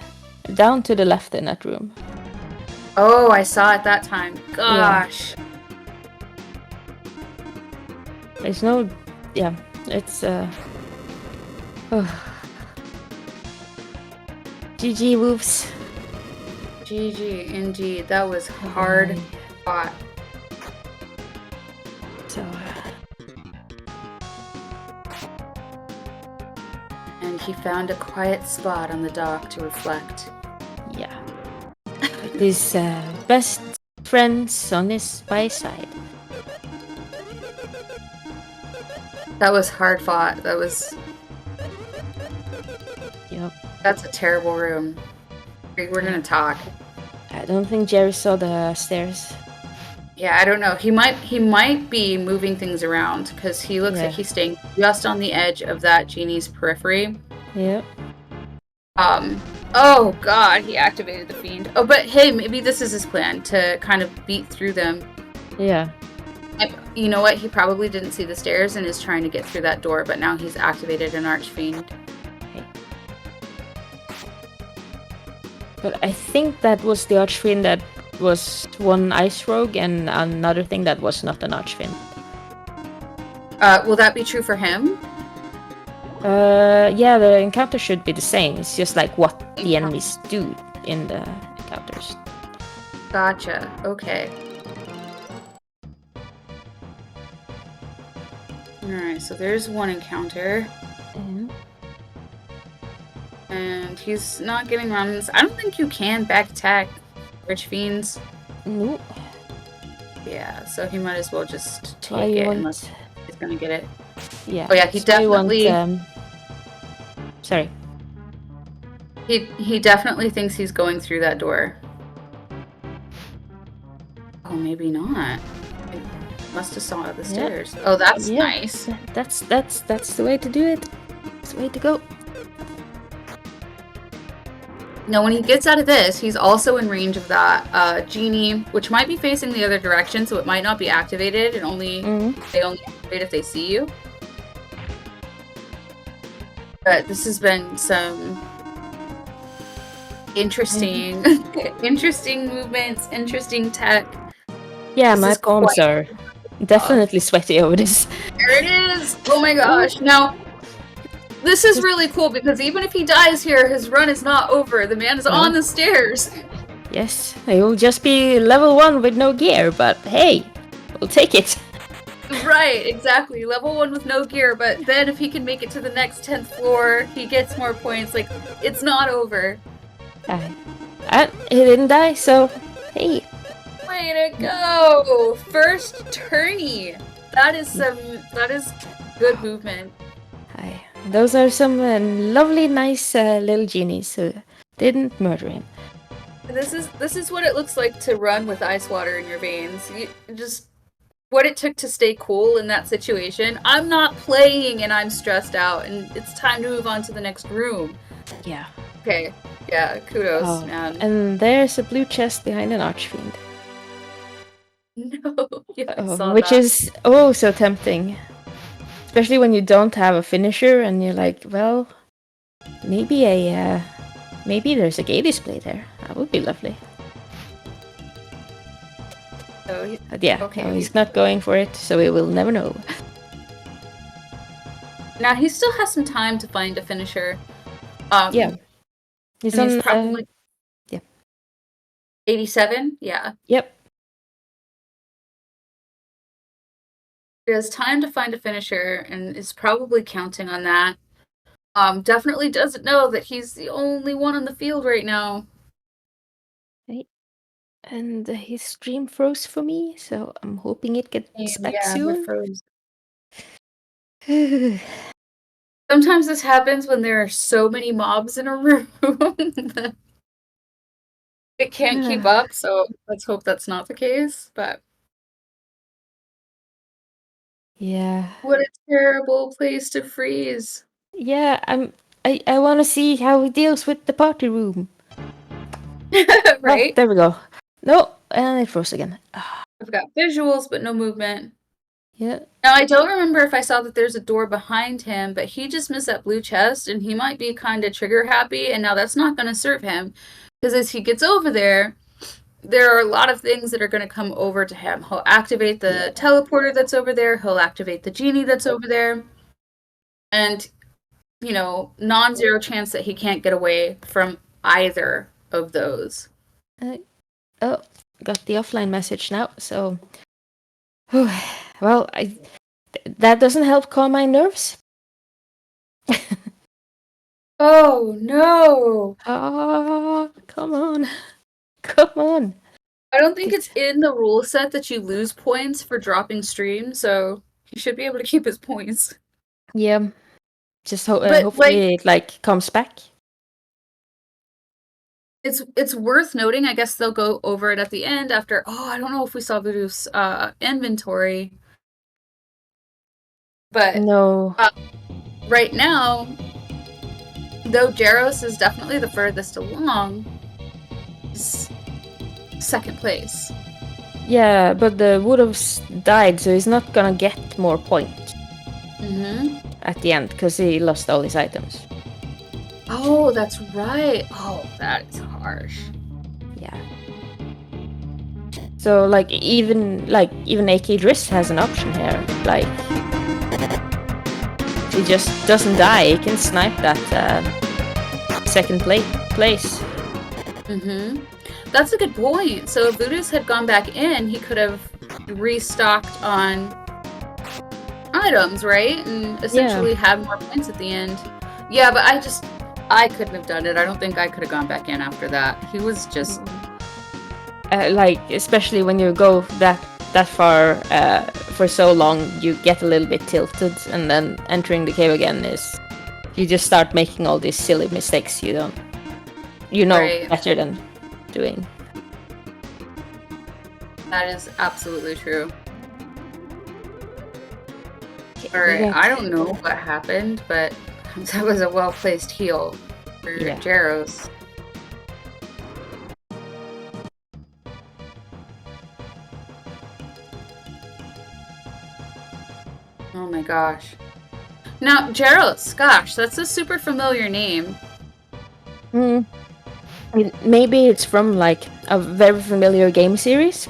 B: down to the left in that room.
C: Oh, I saw it that time. Gosh.
B: Yeah. There's no... Yeah, it's... GG, Wolves.
C: GG, indeed. That was hard fought.
B: So...
C: And he found a quiet spot on the dock to reflect.
B: Yeah. His best friends on by his side.
C: That was hard fought. That was...
B: Yep.
C: That's a terrible room. We're gonna talk.
B: I don't think Jerry saw the stairs.
C: Yeah, I don't know. He might be moving things around because he looks like he's staying just on the edge of that genie's periphery.
B: Yep.
C: Oh god, he activated the fiend. Oh, but hey, maybe this is his plan to kind of beat through them.
B: Yeah.
C: You know what? He probably didn't see the stairs and is trying to get through that door, but now he's activated an archfiend.
B: But I think that was the Archfiend that was one Ice Rogue and another thing that was not an Archfiend.
C: Will that be true for him?
B: Yeah, the encounter should be the same. It's just like what the enemies do in the encounters.
C: Gotcha. Okay. Alright, so there's one encounter.
B: Mhm.
C: And he's not getting runs. I don't think you can back attack Archfiends.
B: Nope.
C: Yeah, so he might as well just
B: Why
C: take
B: you
C: it
B: want-
C: unless he's gonna get it.
B: Yeah.
C: Oh yeah, he
B: So you
C: definitely
B: Sorry.
C: he definitely thinks he's going through that door. Oh, maybe not. He must have saw the stairs. Oh, that's
B: Yeah.
C: nice.
B: That's the way to do it. That's the way to go.
C: Now, when he gets out of this, he's also in range of that genie, which might be facing the other direction, so it might not be activated, and they only activate if they see you. But this has been some interesting, interesting movements, interesting tech.
B: Yeah,
C: This
B: my
C: is
B: palms
C: quite-
B: are definitely sweaty over this.
C: There it is! Oh my gosh! Now, this is really cool because even if he dies here, his run is not over. The man is on the stairs.
B: Yes, it will just be level 1 with no gear, but hey, we'll take it.
C: Right, exactly. Level 1 with no gear, but then if he can make it to the next 10th floor, he gets more points. Like, it's not over.
B: And he didn't die, so hey.
C: Way to go! First tourney. That is good movement.
B: Hi. Those are some lovely, nice little genies who didn't murder him.
C: This is what it looks like to run with ice water in your veins. You just what it took to stay cool in that situation. I'm not playing and I'm stressed out and it's time to move on to the next room.
B: Yeah.
C: Okay. Yeah, kudos, man.
B: And there's a blue chest behind an Archfiend.
C: No, yeah, I saw
B: which
C: that.
B: is so tempting. Especially when you don't have a finisher and you're like, well, maybe there's a gay display there. That would be lovely.
C: So
B: But yeah,
C: Okay.
B: no, he's not going for it, so we will never know.
C: now he still has some time to find a finisher.
B: Yeah. He's
C: and
B: on
C: he's probably 87. Yeah,
B: Yep.
C: he has time to find a finisher and is probably counting on that. Definitely doesn't know that he's the only one on the field right now.
B: And his stream froze for me, so I'm hoping it gets back soon.
C: froze. Sometimes this happens when there are so many mobs in a room that it can't keep up, so let's hope that's not the case. But
B: Yeah.
C: what a terrible place to freeze.
B: Yeah, I want to see how he deals with the party room.
C: Right?
B: Oh, there we go. No, and it froze again.
C: I've got visuals, but no movement.
B: Yeah.
C: Now, I don't remember if I saw that there's a door behind him, but he just missed that blue chest, and he might be kind of trigger happy, and now that's not going to serve him. Because as he gets over there are a lot of things that are going to come over to him. He'll activate the teleporter that's over there, he'll activate the genie that's over there, and, non-zero chance that he can't get away from either of those.
B: Oh, got the offline message now, so... well, that doesn't help calm my nerves.
C: Oh, no!
B: Oh, come on. Come on.
C: I don't think it's in the rule set that you lose points for dropping stream, so he should be able to keep his points.
B: Yeah. Just
C: But,
B: hopefully it comes back.
C: It's worth noting, I guess they'll go over it at the end after, I don't know if we saw Voodoo's inventory. But
B: No.
C: Right now, though Jaros is definitely the furthest along, he's second place.
B: Yeah, but the Woodov's died, so he's not gonna get more points
C: Mm-hmm.
B: at the end, because he lost all his items.
C: Oh, that's right. Oh, that is harsh.
B: Yeah. So like even AK Driss has an option here. Like he just doesn't die. He can snipe that second place.
C: Mm-hmm. That's a good point. So if Voodoo's had gone back in, he could have restocked on items, right? And essentially had more points at the end. Yeah, but I couldn't have done it. I don't think I could have gone back in after that. He was just...
B: like, especially when you go that far for so long, you get a little bit tilted, and then entering the cave again is... You just start making all these silly mistakes you know
C: Right.
B: better than doing.
C: That is absolutely true.
B: Okay,
C: Alright, I don't know what happened, but that was a well-placed heal for Jaros. Oh my gosh. Now, Jaros, gosh, that's a super familiar name.
B: Maybe it's from like a very familiar game series.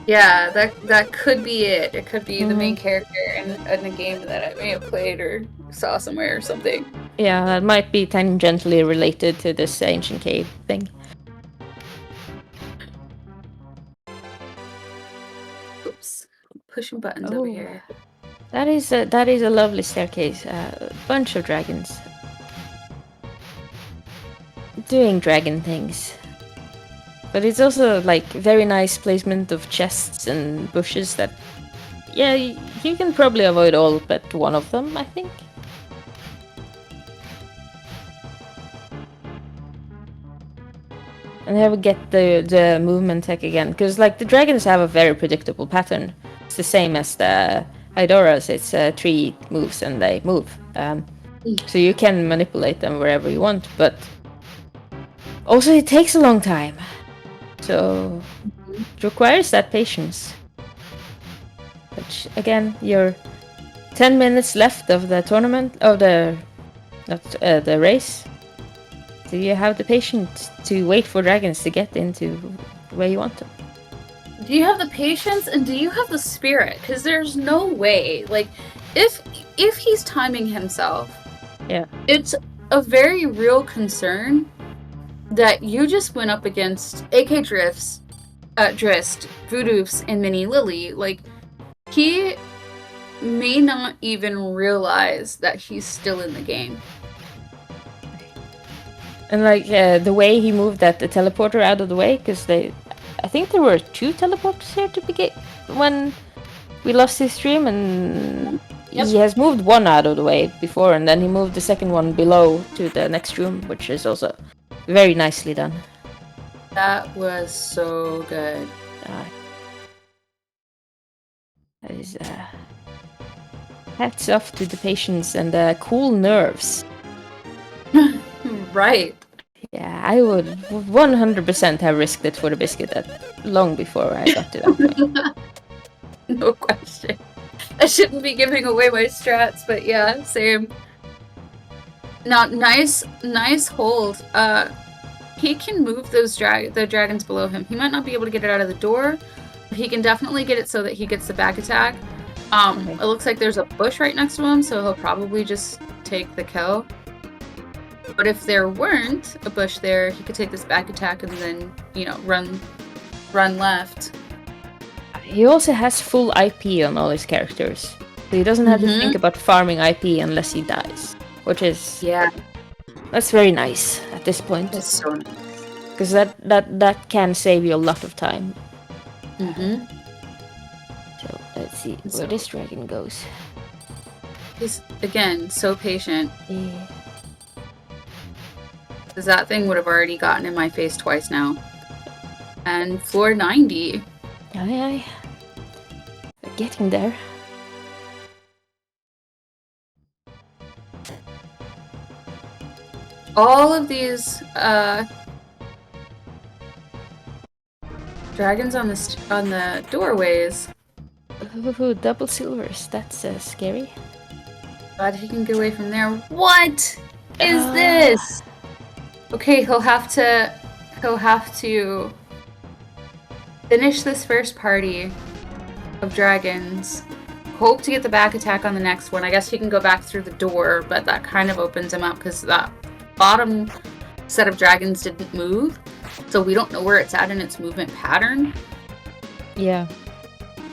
C: Yeah, that could be it. It could be the main character in a game that I may have played or saw somewhere or something.
B: Yeah, that might be tangentially related to this ancient cave thing.
C: Oops, pushing buttons over here.
B: That is a lovely staircase. A bunch of dragons doing dragon things. But it's also like very nice placement of chests and bushes that, yeah, you can probably avoid all but one of them, I think. And never get the movement tech again, because like the dragons have a very predictable pattern. It's the same as the Hydoras. It's 3 moves and they move. So you can manipulate them wherever you want, but also it takes a long time. So it requires that patience. Which again, you're 10 minutes left of the tournament, of the race. Do you have the patience to wait for dragons to get into where you want them?
C: Do you have the patience and do you have the spirit? Because there's no way, like, if he's timing himself,
B: yeah,
C: it's a very real concern that you just went up against AK Drist, Voodoo's, and Mini Lily. Like, he may not even realize that he's still in the game.
B: And like the way he moved the teleporter out of the way, because I think there were 2 teleporters here to begin when we lost his stream, and he has moved one out of the way before, and then he moved the second one below to the next room, which is also very nicely done.
C: That was so good.
B: That is hats off to the patience and the cool nerves.
C: Right.
B: Yeah, I would 100% have risked it for the biscuit long before I got to that point.
C: No question. I shouldn't be giving away my strats, but yeah, same. Now, nice hold. He can move those the dragons below him. He might not be able to get it out of the door, but he can definitely get it so that he gets the back attack. It looks like there's a bush right next to him, so he'll probably just take the kill. But if there weren't a bush there, he could take this back attack and then, run left.
B: He also has full IP on all his characters. So he doesn't have to think about farming IP unless he dies. Which is...
C: Yeah.
B: That's very nice at this point.
C: That's so nice.
B: Because that can save you a lot of time.
C: Mm-hmm.
B: So, let's see where this dragon goes.
C: He's, again, so patient.
B: Yeah.
C: Because that thing would have already gotten in my face twice now. And floor 90.
B: Aye. We're getting there.
C: All of these dragons on the doorways.
B: Ooh, double silvers. That's scary.
C: Glad he can get away from there. What? is this? Okay, he'll have to finish this first party of dragons. Hope to get the back attack on the next one. I guess he can go back through the door, but that kind of opens him up because that bottom set of dragons didn't move, so we don't know where it's at in its movement pattern.
B: Yeah.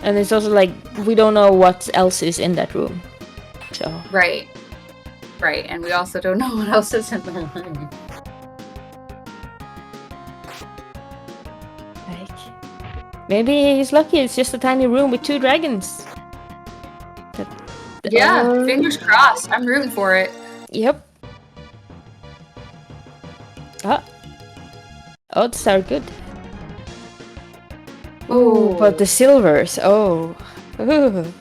B: And it's also like, we don't know what else is in that room. So.
C: Right. And we also don't know what else is in the room.
B: Like, maybe he's lucky it's just a tiny room with 2 dragons.
C: Fingers crossed. I'm rooting for it.
B: Yep. Odds are good. Oh, but the silvers. Oh. Ooh.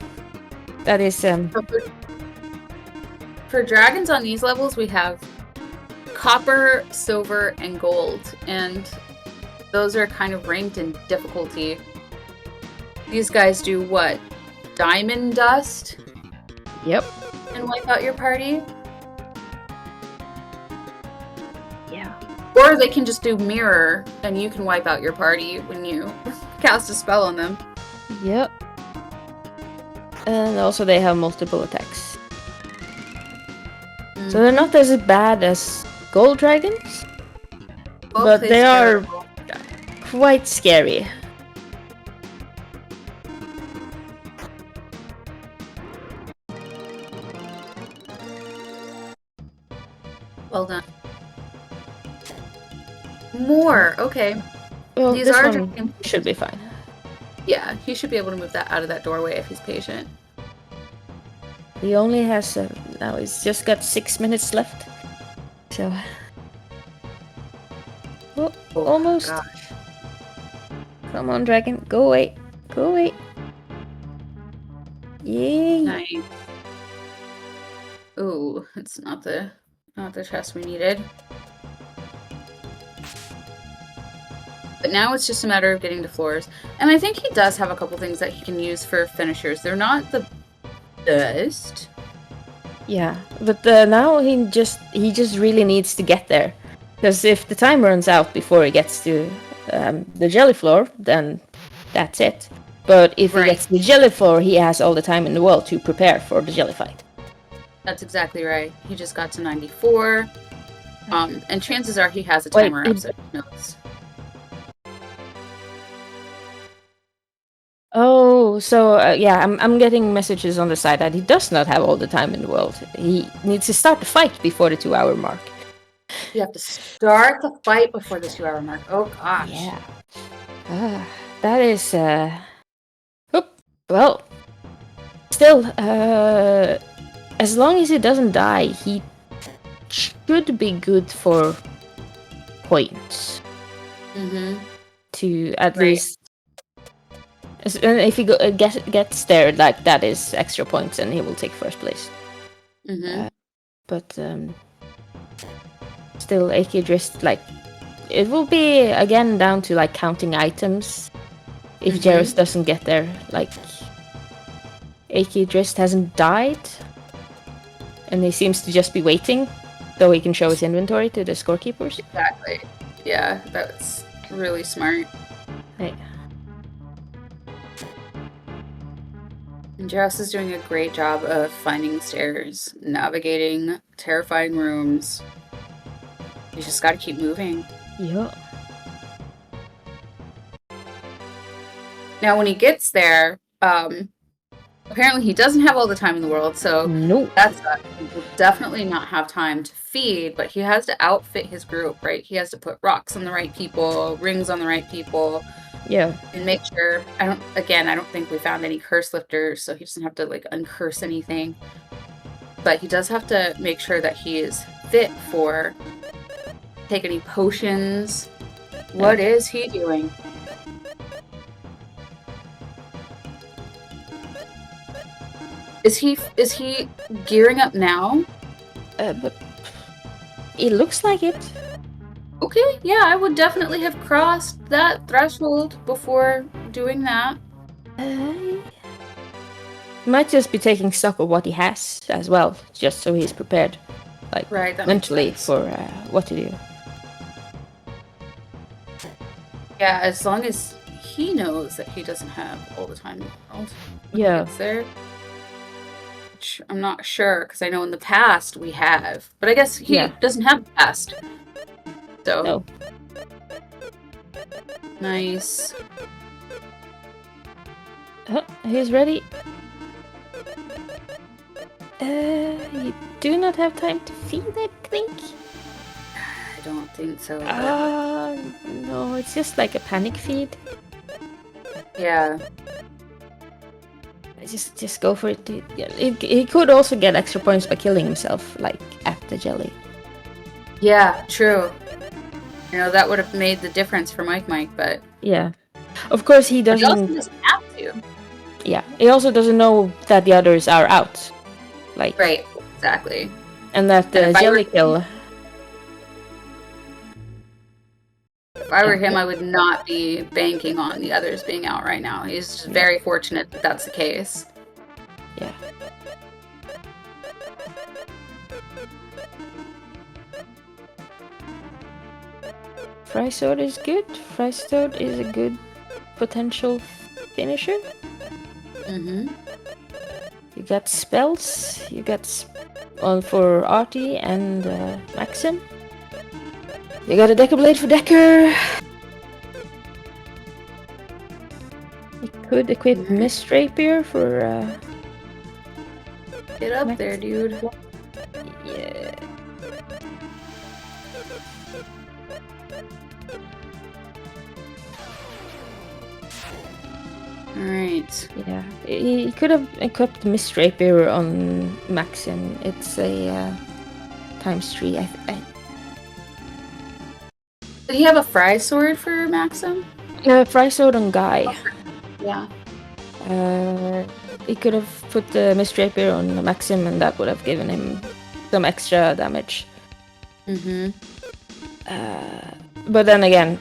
B: That is
C: For dragons on these levels, we have copper, silver, and gold, and those are kind of ranked in difficulty. These guys do what? Diamond dust?
B: Yep.
C: And wipe out your party?
B: Yeah.
C: Or they can just do mirror, and you can wipe out your party when you cast a spell on them.
B: Yep. And also they have multiple attacks. So they're not as bad as gold dragons, but they are quite scary.
C: Well done. More, okay.
B: Well,
C: These
B: this
C: are
B: one should be fine.
C: Yeah, he should be able to move that out of that doorway if he's patient.
B: He only has now he's just got 6 minutes left. So almost.
C: Gosh.
B: Come on, dragon, go away. Go away. Yay.
C: Nice. Ooh, it's not the chest we needed. But now it's just a matter of getting to floors. And I think he does have a couple things that he can use for finishers. They're not the best.
B: Yeah, but now he just really needs to get there. Because if the time runs out before he gets to the jelly floor, then that's it. But if he gets to the jelly floor, he has all the time in the world to prepare for the jelly fight.
C: That's exactly right. He just got to 94. And chances are he has a timer up, so he knows.
B: Oh, so yeah, I'm getting messages on the side that he does not have all the time in the world. He needs to start the fight before the 2-hour mark.
C: You have to start the fight before the 2-hour mark. Oh gosh.
B: Yeah. That is well, still, as long as he doesn't die, he should be good for points. To at least. And if he gets there, like, that is extra points, and he will take first place. But still, AK Drist, like, it will be again down to like counting items. If Jairus doesn't get there, like, AK Drist hasn't died, and he seems to just be waiting, so he can show his inventory to the scorekeepers.
C: Exactly. Yeah, that's really smart.
B: Hey.
C: And Jairus is doing a great job of finding stairs, navigating terrifying rooms. You just gotta keep moving.
B: Yeah.
C: Now, when he gets there, apparently he doesn't have all the time in the world, so
B: nope.
C: He will definitely not have time to feed, but he has to outfit his group, right? He has to put rocks on the right people, rings on the right people.
B: Yeah.
C: And make sure, I don't think we found any curse lifters, so he doesn't have to, like, uncurse anything. But he does have to make sure that he is fit for take any potions. What is he doing? Is he gearing up now?
B: But it looks like it.
C: Okay, yeah, I would definitely have crossed that threshold before doing that.
B: He might just be taking stock of what he has as well, just so he's prepared. like
C: Right, that makes
B: mentally
C: sense.
B: for what to do.
C: Yeah, as long as he knows that he doesn't have all the time in the world when
B: Yeah.
C: he gets there. Which I'm not sure, because I know in the past we have. But I guess he doesn't have the past. So.
B: No.
C: Nice.
B: He's ready. You do not have time to feed, I think.
C: I don't think so.
B: No, it's just like a panic feed.
C: Yeah.
B: Just go for it. He could also get extra points by killing himself, like at the jelly.
C: Yeah, true. You know, that would have made the difference for Mike, but...
B: Yeah. Of course, he doesn't...
C: But he also doesn't have to.
B: Yeah. He also doesn't know that the others are out. Like...
C: Right, exactly.
B: And that the jelly kill...
C: If I were him, I would not be banking on the others being out right now. He's just very fortunate that that's the case.
B: Yeah. Fry Sword is good. Fry Sword is a good potential finisher.
C: Mm-hmm.
B: You got spells. You got on for Artie and Maxim. You got a Decker Blade for Decker. You could equip Mist Rapier for...
C: Get up there, dude.
B: Yeah.
C: Alright.
B: Yeah. He could have equipped Mist Rapier on Maxim. It's a ×3.
C: Did he have a Fry Sword for Maxim?
B: Fry Sword on Guy.
C: Yeah.
B: He could have put the Mist Rapier on Maxim, and that would have given him some extra damage.
C: Mm-hmm.
B: But then again,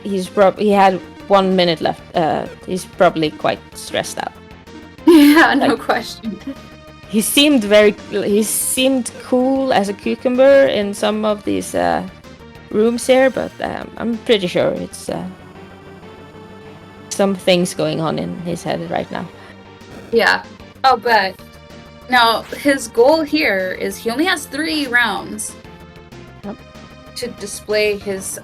B: he had 1 minute left. He's probably quite stressed out.
C: Yeah, no question.
B: He seemed cool as a cucumber in some of these rooms here, but I'm pretty sure it's some things going on in his head right now.
C: Yeah. Oh, but now his goal here is he only has 3 rounds to display his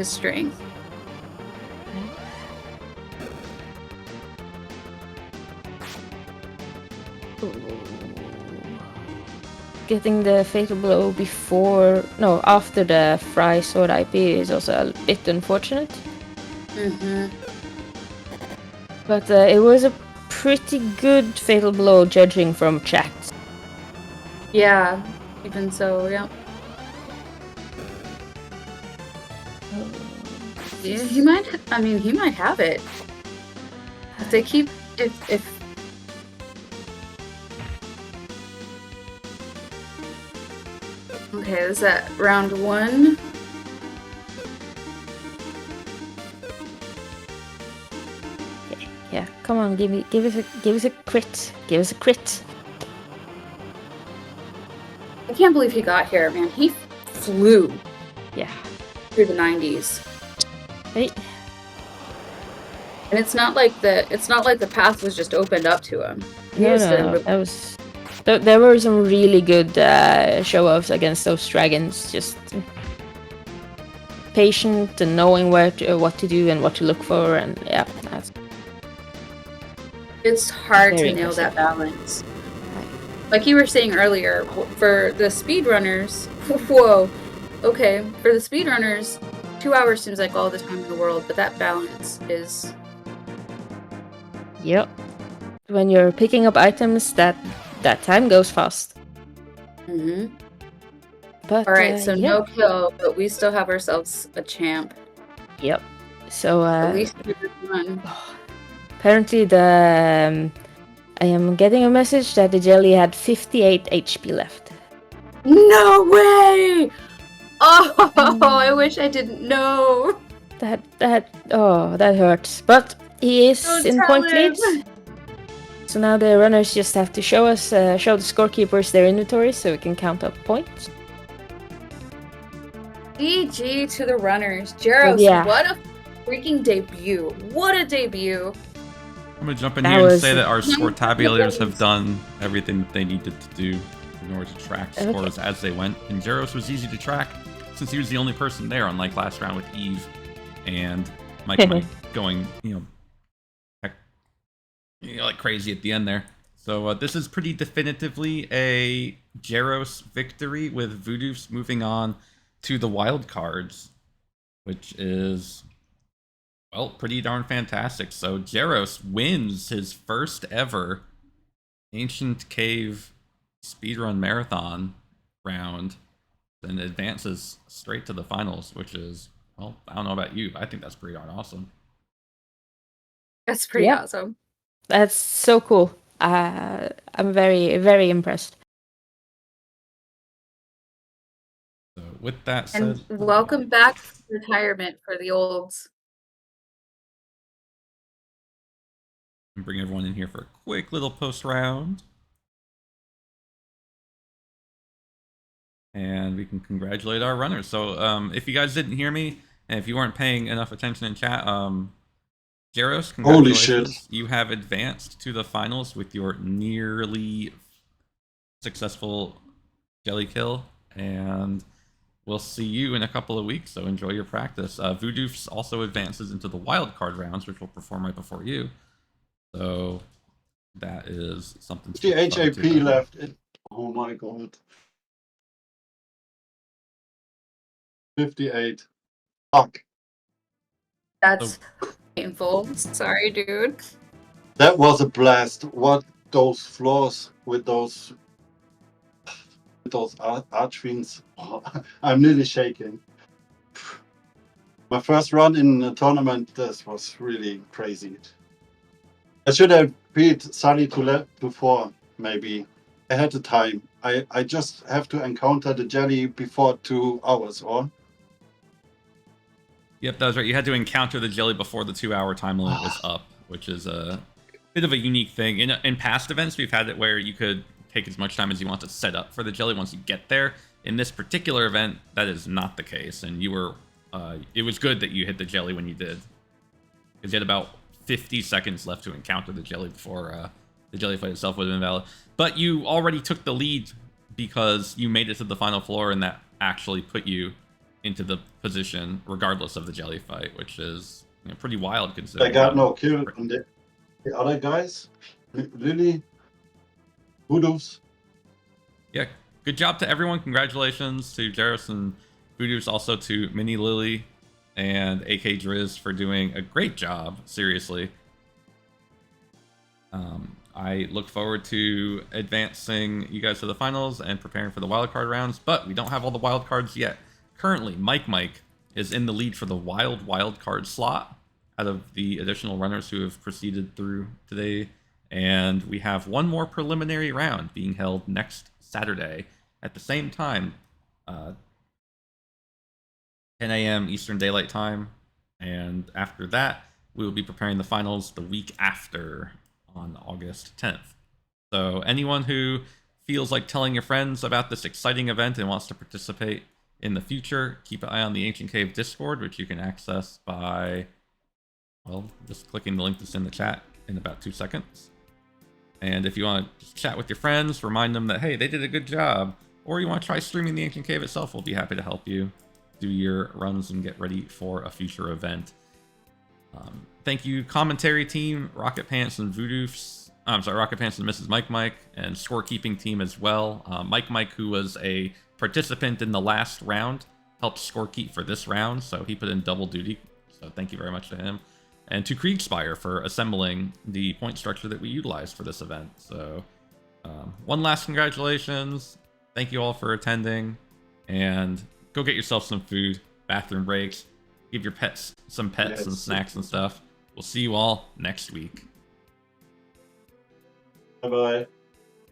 C: strength.
B: Getting the fatal blow after the Fry Sword IP is also a bit unfortunate.
C: Mm-hmm.
B: But it was a pretty good fatal blow judging from chat.
C: Yeah, even so, yeah. Yeah, he might have it. If they keep if okay, is that round 1?
B: Yeah, come on, give us a crit. Give us a crit.
C: I can't believe he got here, man. He flew.
B: Yeah.
C: Through the 90s.
B: Hey.
C: And it's not like the path was just opened up to him.
B: No. There were some really good show-offs against those dragons. Just patient and knowing what to do and what to look for, and yeah.
C: It's hard to nail
B: impressive.
C: that balance. Like you were saying earlier, for the speedrunners, whoa, okay, for the speedrunners, 2 hours seems like all the time in the world, but that balance is...
B: Yep. When you're picking up items, that time goes fast.
C: Mm-hmm.
B: But
C: alright, so no kill, but we still have ourselves a champ.
B: Yep. So
C: at least one.
B: Apparently I am getting a message that the jelly had 58 HP left.
C: No way! Oh, I wish I didn't know.
B: That hurts. But he is in point lead. So now the runners just have to show the scorekeepers their inventory so we can count up points.
C: GG to the runners. Jaros,
B: Yeah.
C: what a freaking debut. What a debut.
A: I'm going to jump in
B: That
A: here and
B: was-
A: say that our score tabulators have done everything that they needed to do in order to track scores as they went. And Jaros was easy to track since he was the only person there, unlike last round with Eve and Mike going, like crazy at the end there. So this is pretty definitively a Jaros victory, with Voodoof's moving on to the wild cards, which is, well, pretty darn fantastic. So Jaros wins his first ever Ancient Cave speedrun marathon round and advances straight to the finals, which is, well, I don't know about you, but I think that's pretty darn awesome.
C: That's pretty awesome.
B: That's so cool. I'm very, very impressed.
A: So with that said,
C: And welcome back to retirement for the olds.
A: bring everyone in here for a quick little post round. And we can congratulate our runners. So if you guys didn't hear me, and if you weren't paying enough attention in chat, Jaros, congratulations.
D: Holy shit.
A: You have advanced to the finals with your nearly successful jelly kill. And we'll see you in a couple of weeks, so enjoy your practice. Voodoof's also advances into the wild card rounds, which will perform right before you. So that is something.
D: The HAP left. Oh my god. 58. Fuck.
C: That's painful. Sorry, dude.
D: That was a blast. What those floors with those arch fiends. Oh, I'm nearly shaking. My first run in a tournament, this was really crazy. I should have beat Sully to 4, maybe. I had the time. I just have to encounter the jelly before 2 hours, or?
A: Yep, that was right. You had to encounter the jelly before the 2-hour time limit was up, which is a bit of a unique thing. In past events, we've had it where you could take as much time as you want to set up for the jelly once you get there. In this particular event, that is not the case, and you were. It was good that you hit the jelly when you did, because you had about 50 seconds left to encounter the jelly before the jelly fight itself would have been valid. But you already took the lead because you made it to the final floor, and that actually put you into the position regardless of the jelly fight, which is pretty wild considering.
D: I got no kill on the other guys. Really? Voodoof's.
A: Yeah, good job to everyone. Congratulations to Jaros and Voodoof's, also to Mini Lily and AK Driz for doing a great job, seriously. I look forward to advancing you guys to the finals and preparing for the wildcard rounds, but we don't have all the wildcards yet. Currently, Mike is in the lead for the wildcard slot out of the additional runners who have proceeded through today. And we have one more preliminary round being held next Saturday at the same time, 10 a.m. Eastern Daylight Time. And after that, we will be preparing the finals the week after on August 10th. So anyone who feels like telling your friends about this exciting event and wants to participate in the future, keep an eye on the Ancient Cave Discord, which you can access by, well, just clicking the link that's in the chat in about 2 seconds. And if you want to just chat with your friends, remind them that, hey, they did a good job, or you want to try streaming the Ancient Cave itself, we'll be happy to help you do your runs and get ready for a future event. Thank you, commentary team, Rocket Pants and Voodoof's. Rocket Pants and Mrs. Mike, and scorekeeping team as well. Mike, who was a participant in the last round, helped scorekeep for this round, so he put in double duty. So thank you very much to him. And to Kriegspire for assembling the point structure that we utilized for this event. So one last congratulations. Thank you all for attending. And go get yourself some food, bathroom breaks, give your pets some pets and snacks and stuff. We'll see you all next week.
D: Bye-bye.